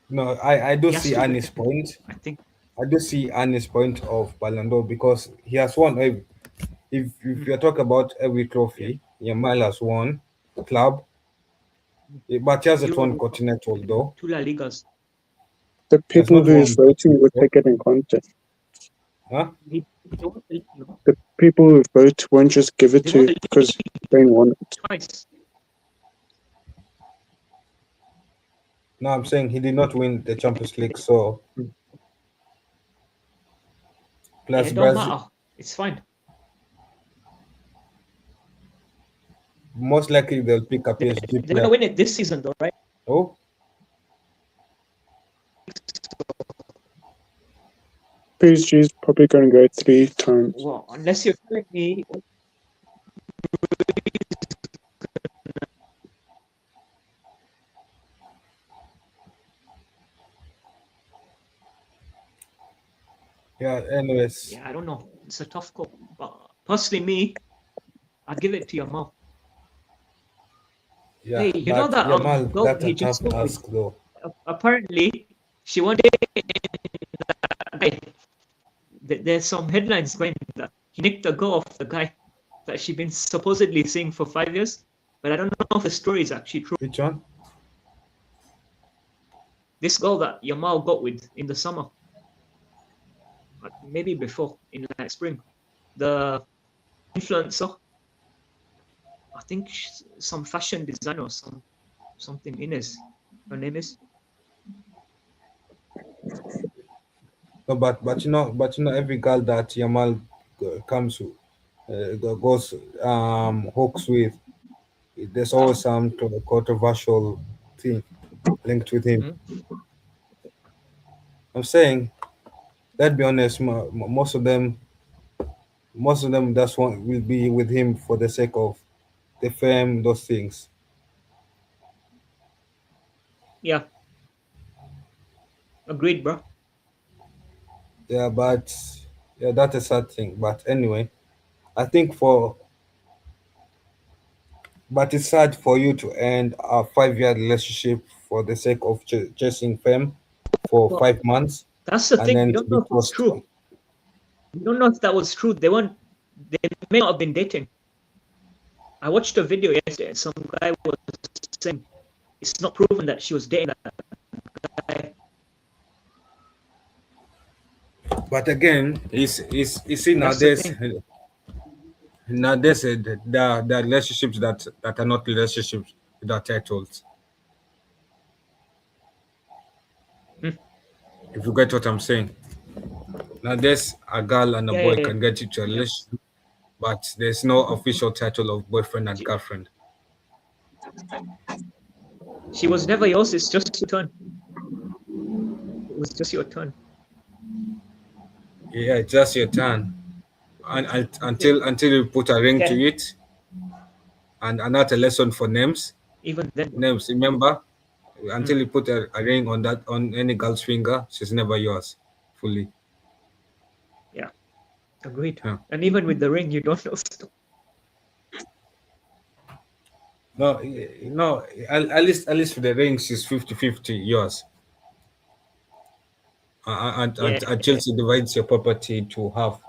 No, I do He has see to win Annie's it, point. I think. I do see Annie's point of Ballon d'Or because he has won every. If you're talking about every trophy, Yamal has won club, but he hasn't won Euro, continental though. 2 La Ligas. The He has people not who won is voting will continental. take it in context. Huh? He won the league, you know, The people who vote won't just give it They won to the because Spain won it. twice. No, I'm saying he did not win the Champions League. So Yeah, plus it don't Brazil. matter. It's fine. most likely they'll pick a PSG They're player. gonna win it this season, though, right? Oh, PSG is probably going to go 3 times. Well, unless you're telling me. yeah. Anyways, Yeah, I don't know. It's a tough call. But personally, me, I'd give it to Yamal. yeah. Hey, you know But that Yamal, girl that's a he just tough spoke with? ask, though. Apparently, she wanted that guy. There's some headlines going that he nicked the girl off the guy that she's been supposedly seeing for 5 years. But I don't know if the story is actually true. Which one? This girl that Yamal got with in the summer, maybe before in like spring, the influencer. I think she's some fashion designer or something. Inez, her name is. No, but every girl that Yamal comes to, goes hooks with, there's always some controversial thing linked with him. Mhm. I'm saying, let's be honest, most of them, that's one will be with him for the sake of the fame, those things. Yeah, agreed, bro. Yeah, but yeah, that's a sad thing. But anyway, I think for but it's sad for you to end a 5 year relationship for the sake of chasing fame for But 5 months that's the and thing. We then to don't be know if it's tossed. true. We don't know if that was true. They weren't. They may not have been dating. I watched a video yesterday. Some guy was saying it's not proven that she was dating that guy. But again, you see That's the nowadays, thing. there are relationships that are not relationships without titles. Hmm. If you get what I'm saying. Nowadays, a girl and a Yeah, boy yeah, can get into a yeah. relationship, but there's no official title of boyfriend and She, girlfriend. she was never yours. It's just your turn. It was just your turn. Yeah, it's just your turn. And That's it. until you put a ring to Yeah. it, and another lesson for names. Even then. Names, remember? Hmm. Until you put a ring on any girl's finger, she's never yours fully. Yeah. Agreed. Yeah. And even with the ring, you don't know. No, no. At least for the ring, she's 50-50 yours. Yeah. Until she divides your property to half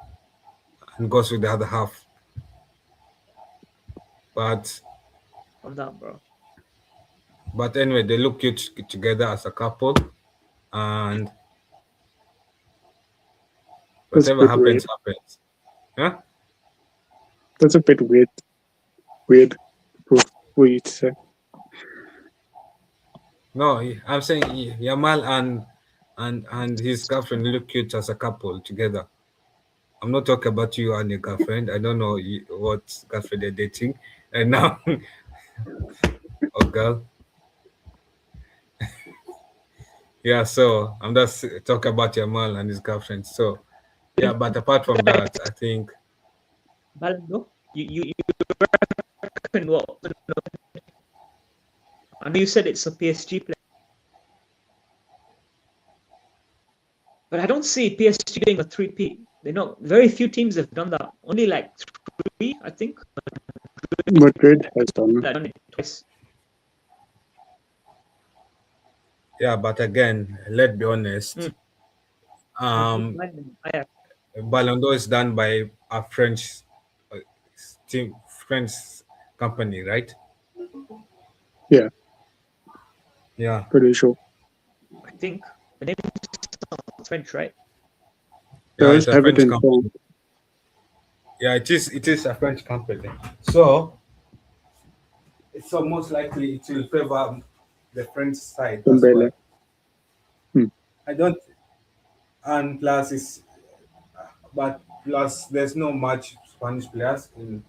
and goes with the other half. But Calm down, bro. anyway, they look cute together as a couple, and That's a whatever bit weird. happens. Yeah. That's a bit weird. Weird for you to say. No, I'm saying Yamal and his girlfriend look cute as a couple together. I'm not talking about you and your girlfriend. I don't know what girlfriend they're dating, and now, oh girl, yeah. So I'm just talking about Yamal and his girlfriend. So yeah, but apart from that, I think Ballon d'Or? You reckon what? I know you said it's a PSG player, but I don't see PSG doing a three-peat. They know very few teams have done that. Only like three, I think. Madrid has done it. That done it twice. yeah. But again, let's be honest. Mm. Um, Ajax. Ballon d'Or is done by a French uh, team, French company, right? Yeah, Yeah. pretty sure. I think the name is French, right? Yeah, Guys it's a have it French in company. France. Yeah, it is. It is a French company. So it's most likely it will favor the French side. That's Dembele. why I don't. And plus there's no much Spanish players in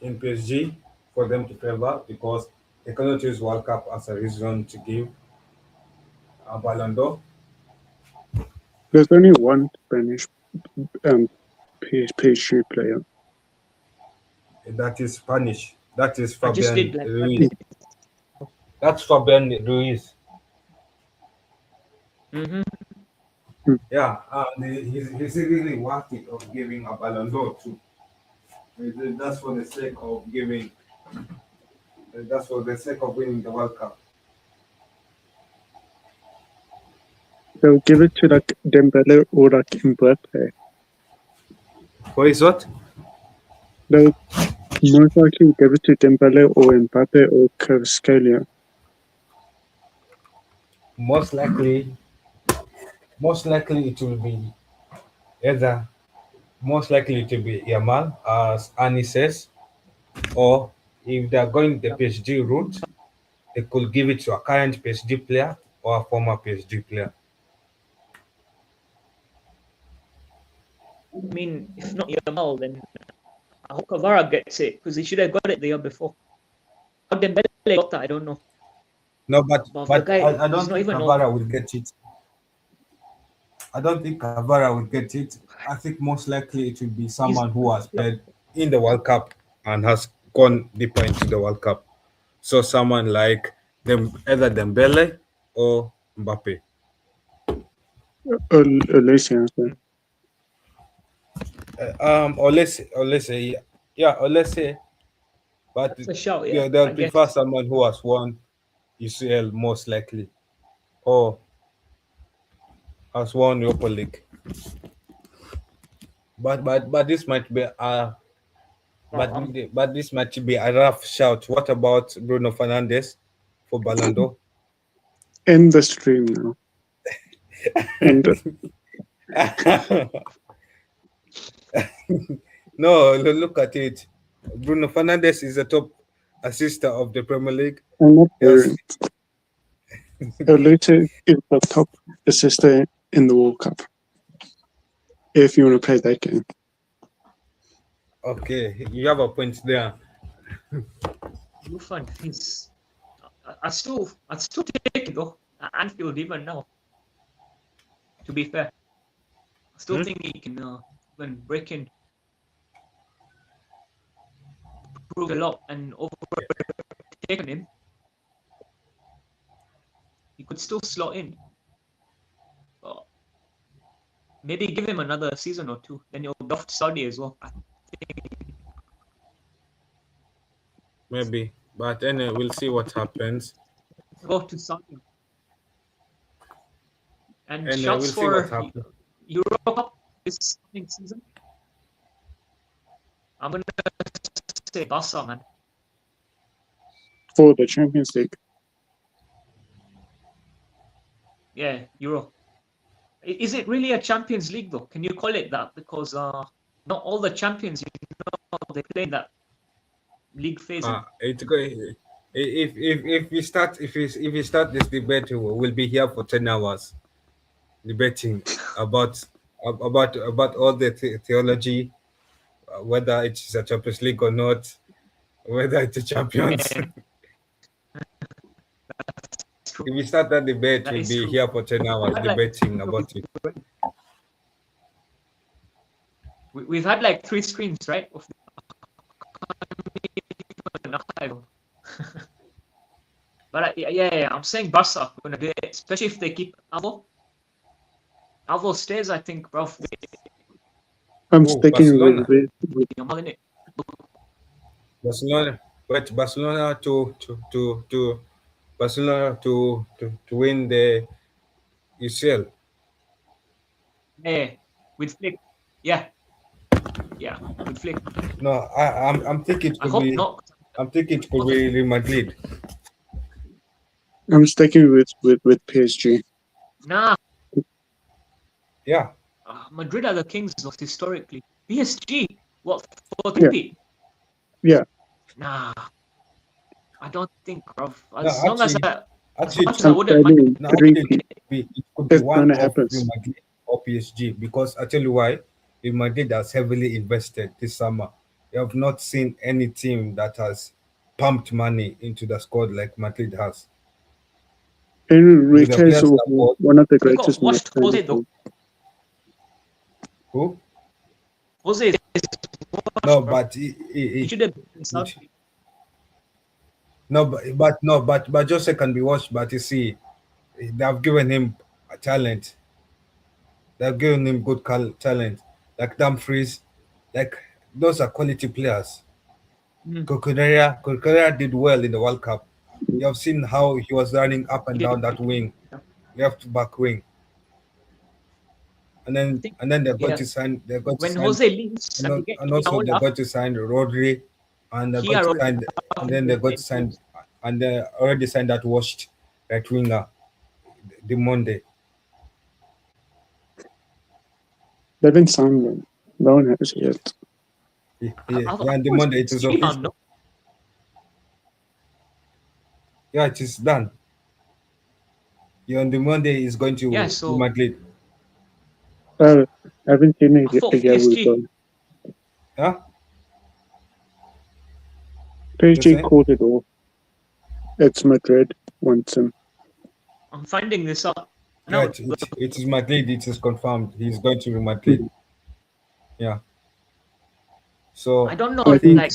PSG. for them to favor because they cannot use World Cup as a reason to give a Ballon d'Or. There's only one Spanish PSG player. That is Spanish. That is I just Fabian did like Ruiz. That's Fabian Ruiz. Mm-hmm. Yeah, he's really worthy of giving a Ballon d'Or too. That's for the sake of giving. That's for the sake of winning the World Cup. They'll give it to like Dembele or like Mbappe. What is what? They'll most likely give it to Dembele or Mbappe or Kvaratskhelia. Most likely it will be either. Most likely it will be Yamal, as Annie says, or if they are going the PSG route, they could give it to a current PSG player or a former PSG player. I mean, if not Yamal, then I hope Kvara gets it because he should have got it the year before. How Dembele got that, I don't know. No, but But but the guy, I he's don't not think even Cavara will get it. I don't think Cavara will get it. I think most likely it will be someone who has played in the World Cup and has gone deeper into the World Cup. So someone like them, either Dembele or Mbappe. Olise, Or let's say, yeah, or let's say, but That's a shout, yeah. yeah, they'll I prefer guess. someone who has won UCL most likely, or has won Europa League. But this might be but this might be a rough shout. What about Bruno Fernandes for Ballon d'Or? end the stream now. And No, look at it. Bruno Fernandes is the top assister of the Premier League. I'm not Yes. worried. Olise is the top assister in the World Cup. If you want to play that game. Okay, you have a point there. Buffon, he's. I still take it though. Anfield even now. To be fair, I still think he can even break in, prove a lot, and overtaken him. He could still slot in. But maybe give him another season or two. Then he'll be off to Saudi as well. I think. Maybe, but anyway, we'll see what happens. Go to Saudi. And Anyway, shots we'll see what for happens. Euro Cup this coming season. I'm gonna say Barca, man. For the Champions League. Yeah, Euro. Is it really a Champions League though? Can you call it that? Because not all the champions, they play in that league phase. It's going. If we start this debate, we'll be here for 10 hours debating about all the theology, whether it's a Champions League or not, whether it's a Champions. True. If we start that debate, That we'll is be true. here for 10 hours I'd like- debating about it. We've had like 3 screens, right? Of But yeah, I'm saying Barca are gonna do it, especially if they keep Alvo. Alvo stays, I think, bro. I'm Oh, sticking Barcelona. with Yamal in it. Barcelona, but Barcelona to Barcelona to win the UCL. Yeah, with Flick. Yeah, with Flick. No, I'm thinking it I could hope be. not. I'm thinking it could be Real Madrid. I'm sticking with PSG. Nah, Yeah. Madrid are the kings of historically. PSG, what for Yeah. repeat? Yeah. Nah, I don't think, bro. No, As long as actually, much as I wouldn't I'm mind. telling no, you, actually, three it could be It's one gonna of happen. Real Madrid or PSG because I tell you why. Real Madrid has heavily invested this summer. You have not seen any team that has pumped money into the squad like Madrid has. Enrique the players is that bought- one of the He got greatest. washed Jose managers. though. Who? Jose is No, bro. but He should have been Saudi. no, but Jose can be watched. But you see, they've given him a talent. They've given him good talent, like Dumfries, like those are quality players. Mm. Cucurella did well in the World Cup. You have seen how he was running up and He did. down that wing, left back wing, and then think- they're going yeah. to sign. They're going to When sign, Jose leaves, and, and they get and also they're Iraola, going to sign Rodri, and they're He going to Iraola. sign, and then they're going to sign, and they already signed that washed right winger, the Monday. They didn't sign them. No one has yet. And the Monday it is official. no? Yeah, it is done. Yeah, on the Monday is going to Yeah, so- Madrid. I haven't seen it I thought yet. PSG. Huh? PSG saying? called it off. It's Madrid wants him. I'm finding this up. Yeah, No, it is Madrid. It is confirmed. He's going to be Madrid. Yeah. So I don't know. I think- Like,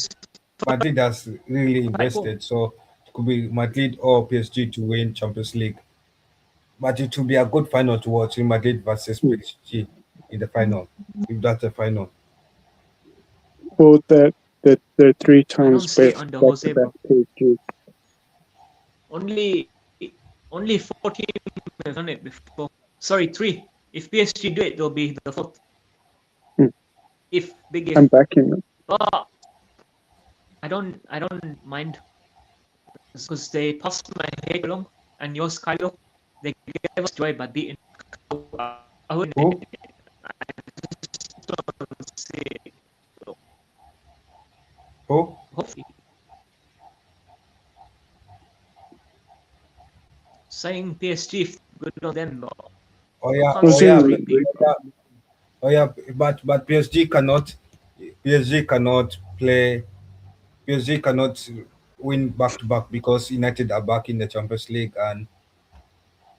Madrid has really invested. So it could be Madrid or PSG to win Champions League. But it will be a good final to watch, Real Madrid versus PSG in the final, if that's the final. Well, the 3 times see it best under back Jose, to back PSG. only 14 have done it before. Sorry, 3. If PSG do it, they'll be the 4th. Hmm. If big I'm if. backing them. But I don't mind because they passed my head along and yours, Kylo. They gave us joy by beating. I wouldn't Who? say Who? hopefully. Saying PSG if good on them, but Oh yeah, can't oh Was say yeah, it- repeat. but PSG cannot play. PSG cannot win back to back because United are back in the Champions League and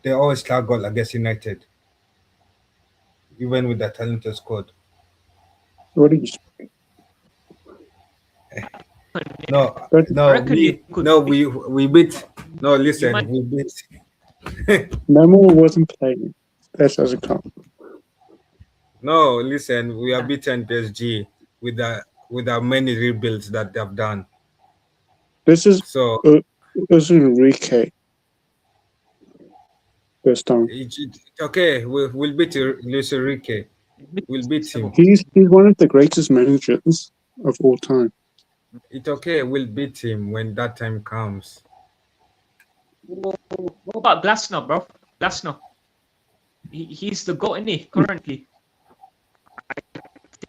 they always struggle against United, even with the talented squad. What do you No, But- no, I reckon you could we beat. No, listen, might- we beat. Memo wasn't playing. That doesn't count. No, listen, we are beaten PSG with the many rebuilds that they've done. This is So Enrique. This time. it's okay. We'll beat Luis Enrique. We'll beat him. He's one of the greatest managers of all time. It's okay. We'll beat him when that time comes. What about Glasner, bro? Glasner. He's the GOAT, isn't he, currently? I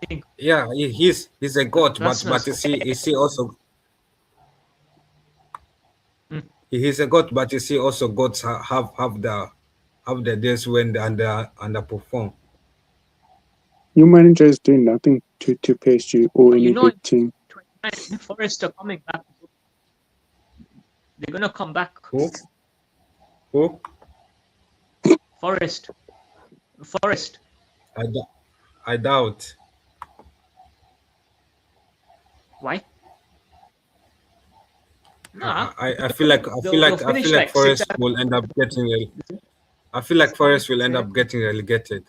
think. Yeah, he's a god, That's but not- you see also Mm. he's a god, but you see also gods have the days when they underperform. New managers do nothing to PSG or any You know- big team. 29 Forest are coming back. They're gonna come back. Who? Forest. I doubt. Why? Nah. I feel like They'll finish like Forest 6th. will end up getting. I feel like Forest will end up getting relegated.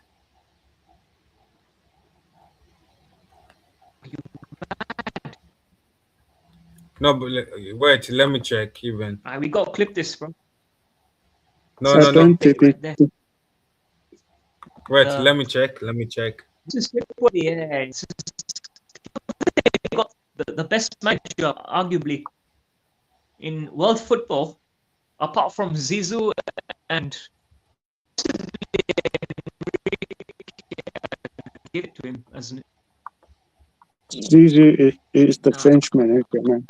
No, but wait. Let me check. Even We got to clip this, bro. no. I don't think Right it- there. Wait. Uh, Let me check. This is yeah. They got the best manager, arguably, in world football, apart from Zizou and give it to him as an Zizou is the No. French manager, man.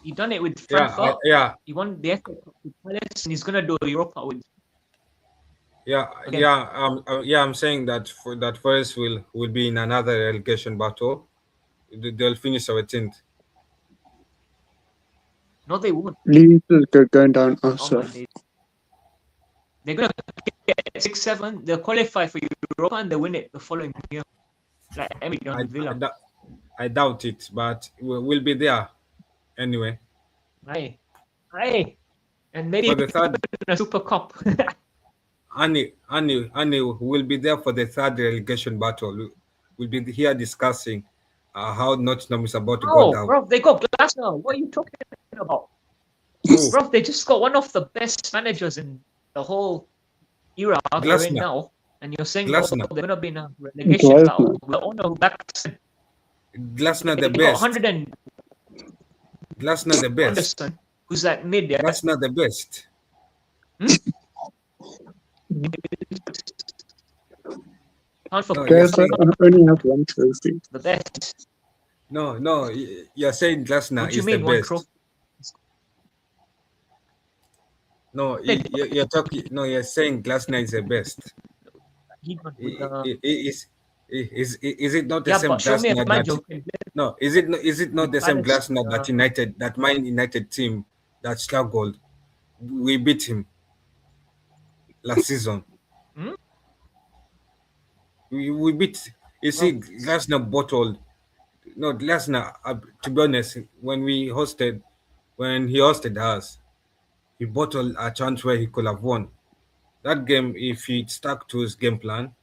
he done it with Yeah, Frankfurt. yeah, He won the FA Cup with Palace, and he's gonna do Europa with. yeah, Okay. yeah. I'm saying that Forest will be in another relegation battle. They'll finish 17th. No, they won't. Leeds are going down Oh also. my days. They're gonna get 6-7. They'll qualify for Europa and they win it the following year. Like Emery done with Villa. I doubt it, but we'll be there anyway. Aye. And maybe For the third, a Super Cup. Annie will be there for the third relegation battle. We'll be here discussing how Nottingham is about to go Oh, down. bro, they got Glasner. What are you talking about? Who? Bro, they just got one of the best managers in the whole era they're in Glasner. now. And you're saying Glasner. they're gonna be in a relegation Glasner. battle. We all know backs. Glasner the They got best. 100 and Glasner the best. Anderson, who's like mid there. Glasner the best. Can't forget you're Guys, I saying- only have one trophy. the best. No, you're saying Glasner What do you is mean the one best. trophy? No, you're talking. No, you're saying Glasner is the best. He won with Is it not the yeah, same but show me a Glasner manager that? who can play. No, is it not the same Palace, Glasner that Man United team that struggled? We beat him last season. Hmm? We beat. You see, Glasner bottled. No, Glasner. To be honest, when he hosted us, he bottled a chance where he could have won that game. If he stuck to his game plan,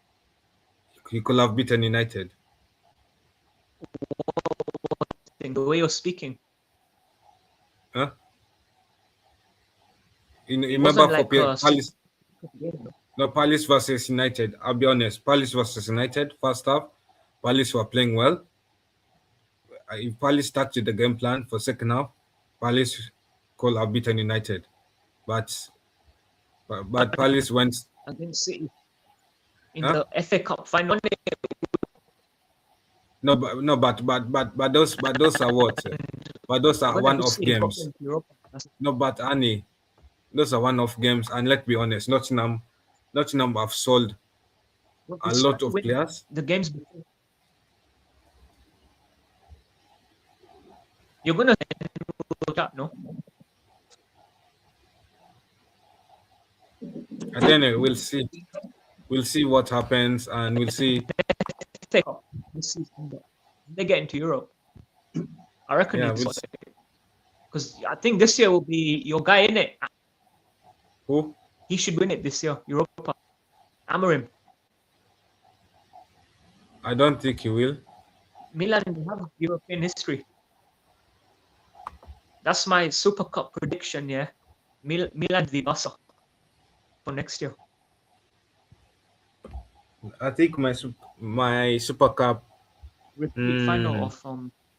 he could have beaten United. The way you're speaking. Huh? You It remember wasn't for like Palace? No, Palace versus United. I'll be honest. Palace versus United. First half, Palace were playing well. If Palace stuck to the game plan for second half, Palace could have beaten United. But Palace went. against City in Huh? the FA Cup final. But those are what? But those are When one-off City got games. into Europa, that's- No, but Annie, those are one-off games. And let's be honest, Nottingham have sold a lot of win players. the games before. You're gonna that, no? And then we'll see. We'll see what happens, and we'll see. FA Cup this season. They get into Europe. I reckon Yeah, it's we'll see. because I think this year will be your guy in it. Who? He should win it this year, Europa. Amorim. I don't think he will. Milan have European history. That's my Super Cup prediction, yeah. Milan v Barca for next year. I think my Super Cup. Repeat final of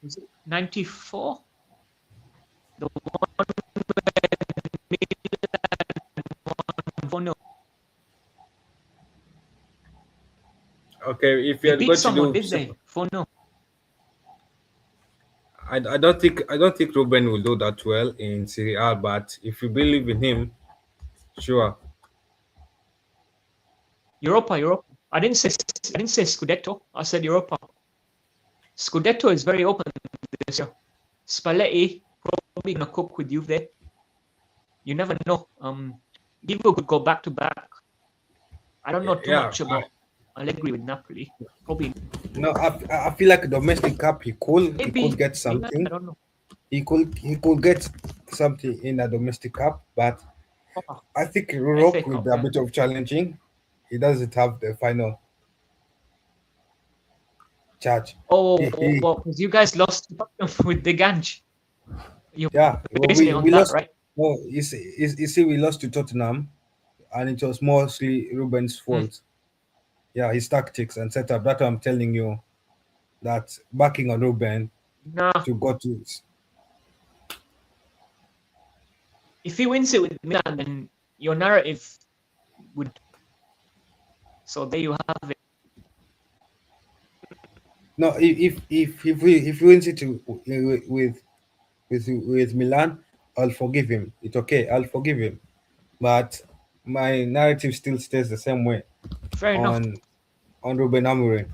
was it 94? The one where Milan won 4-0. Okay, if They you're beat going to someone, do, did they? 4-0. I don't think Ruben will do that well in Serie A. But if you believe in him, sure. Europa. I didn't say Scudetto. I said Europa. Scudetto is very open this year. Spalletti probably gonna cook with Juve. You never know. Juve could go back to back. I don't know too Yeah, much about Allegri with Napoli. Probably No, I feel like domestic cup he could maybe get Milan, something. I don't know. He could get something in a domestic cup, but I think Europe FA will Cup, be a yeah. bit of challenging. He doesn't have the final charge. Oh, well, because you guys lost with the Ganj. You Yeah, based it on we that, lost. right? No, you see, we lost to Tottenham, and it was mostly Ruben's fault. Yeah, his tactics and setup. That's why I'm telling you that backing on Ruben Nah. to go to. If he wins it with Milan, then your narrative would. So there you have it. No, if he wins it with Milan, I'll forgive him. It's okay, I'll forgive him. But my narrative still stays the same way Fair enough. on Ruben Amorim.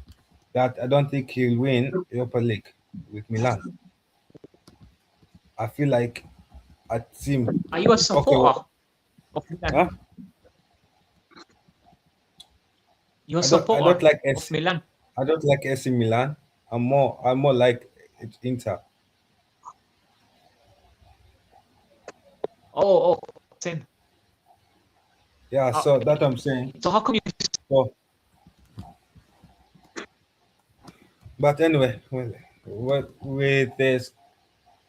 That I don't think he'll win Europa League with Milan. I feel like a team. Are you a supporter of Milan? Huh? You're a I supporter don't like of Milan. I don't like AC Milan. I'm more like it's Inter. Oh, same. Yeah, so that I'm saying. So how come you? So, but anyway, with this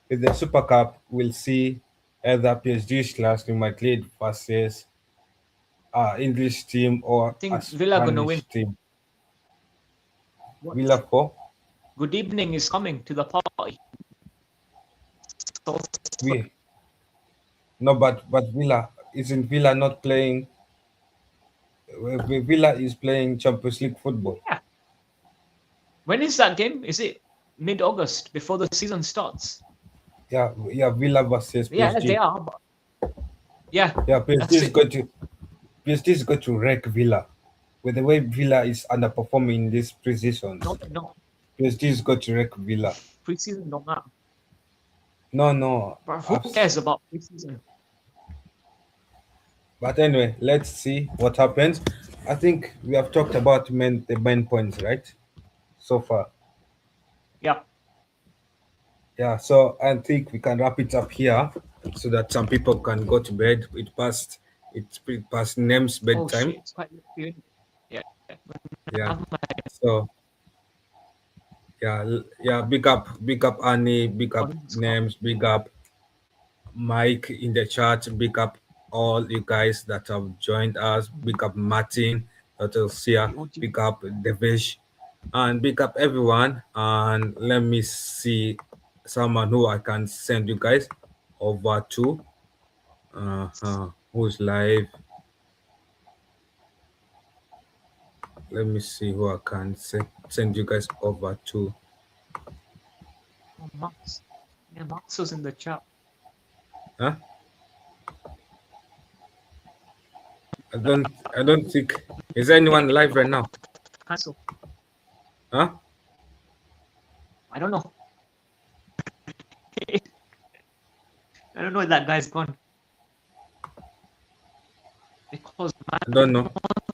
with the Super Cup, we'll see either PSG/Real Madrid versus English team or a Think Villa gonna win. Spanish team. What? Villa 4. Good evening is coming to the party. So, We no, but Villa not playing. Villa is playing Champions League football. yeah. When is that game? Is it mid-August before the season starts? Yeah, Villa versus Yeah, PSG. they are. But yeah, Yeah, PSG that's is it. going to wreck Villa. With the way Villa is underperforming in these preseasons, No, PSG is going to wreck Villa. preseason don't matter. No. But who cares about preseason? But anyway, let's see what happens. I think we have talked about the main points, right? So far. Yeah. Yeah, so I think we can wrap it up here so that some people can go to bed. It's past Nem's Oh bedtime. shit, it's quite late. Yeah. Yeah. So yeah, big up Annie, big up Nems, big up Mike in the chat, big up all you guys that have joined us, big up Martin, Sia, big up Devish, and big up everyone. And let me see someone who I can send you guys over to. Who's live? Let me see who I can send you guys over to. Oh, Max. Yeah, Max was in the chat. Huh? I don't think is there anyone live right now? Cancel. Huh? I don't know. I don't know if that guy's gone. Because I don't know.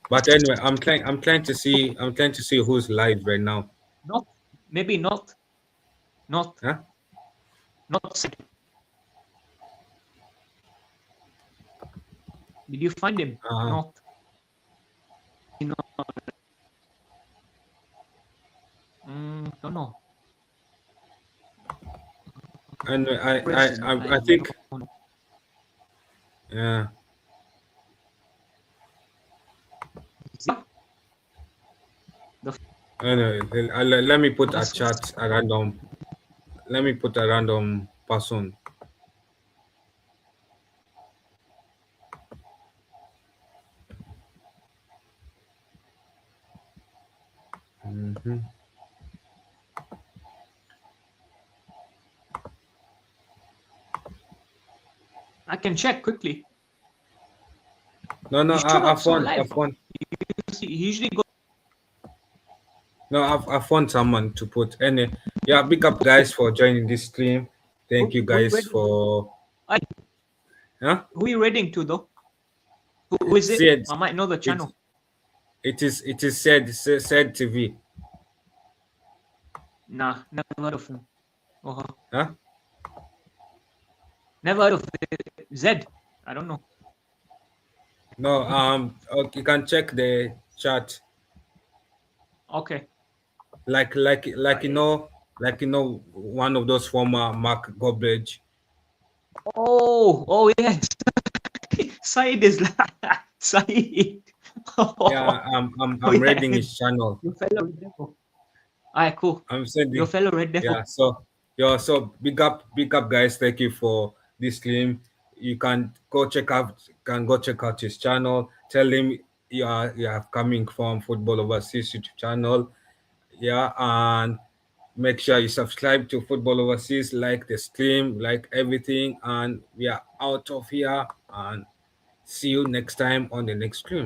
But anyway, I'm trying to see who's live right now. maybe not. Huh? Not. Did you find him? Not. You know. Don't know. And I think yeah. Anyway, let me put a chat a random. Let me put a random person. Mm-hmm. I can check quickly. No, I found. He usually go. No, I found someone to put. Any, yeah, big up guys for joining this stream. Thank you guys for. Huh? Who are you reading to though? Who is it? I might know the channel. It is said TV. Nah, never heard of him. Huh? Never heard of it. Zed. I don't know. No, okay, you can check the chat. Okay. Like you know, one of those former Mark Gobridge. Oh yes. Said is Said. Yeah, I'm reading his channel. Your fellow Red Devil. Alright, cool. I'm sending your fellow Red Devil. Yeah, so big up guys. Thank you for this stream. You can go check out his channel. Tell him you are coming from Football Overseas YouTube channel. Yeah, and make sure you subscribe to Football Overseas, like the stream, like everything, and we are out of here and see you next time on the next stream.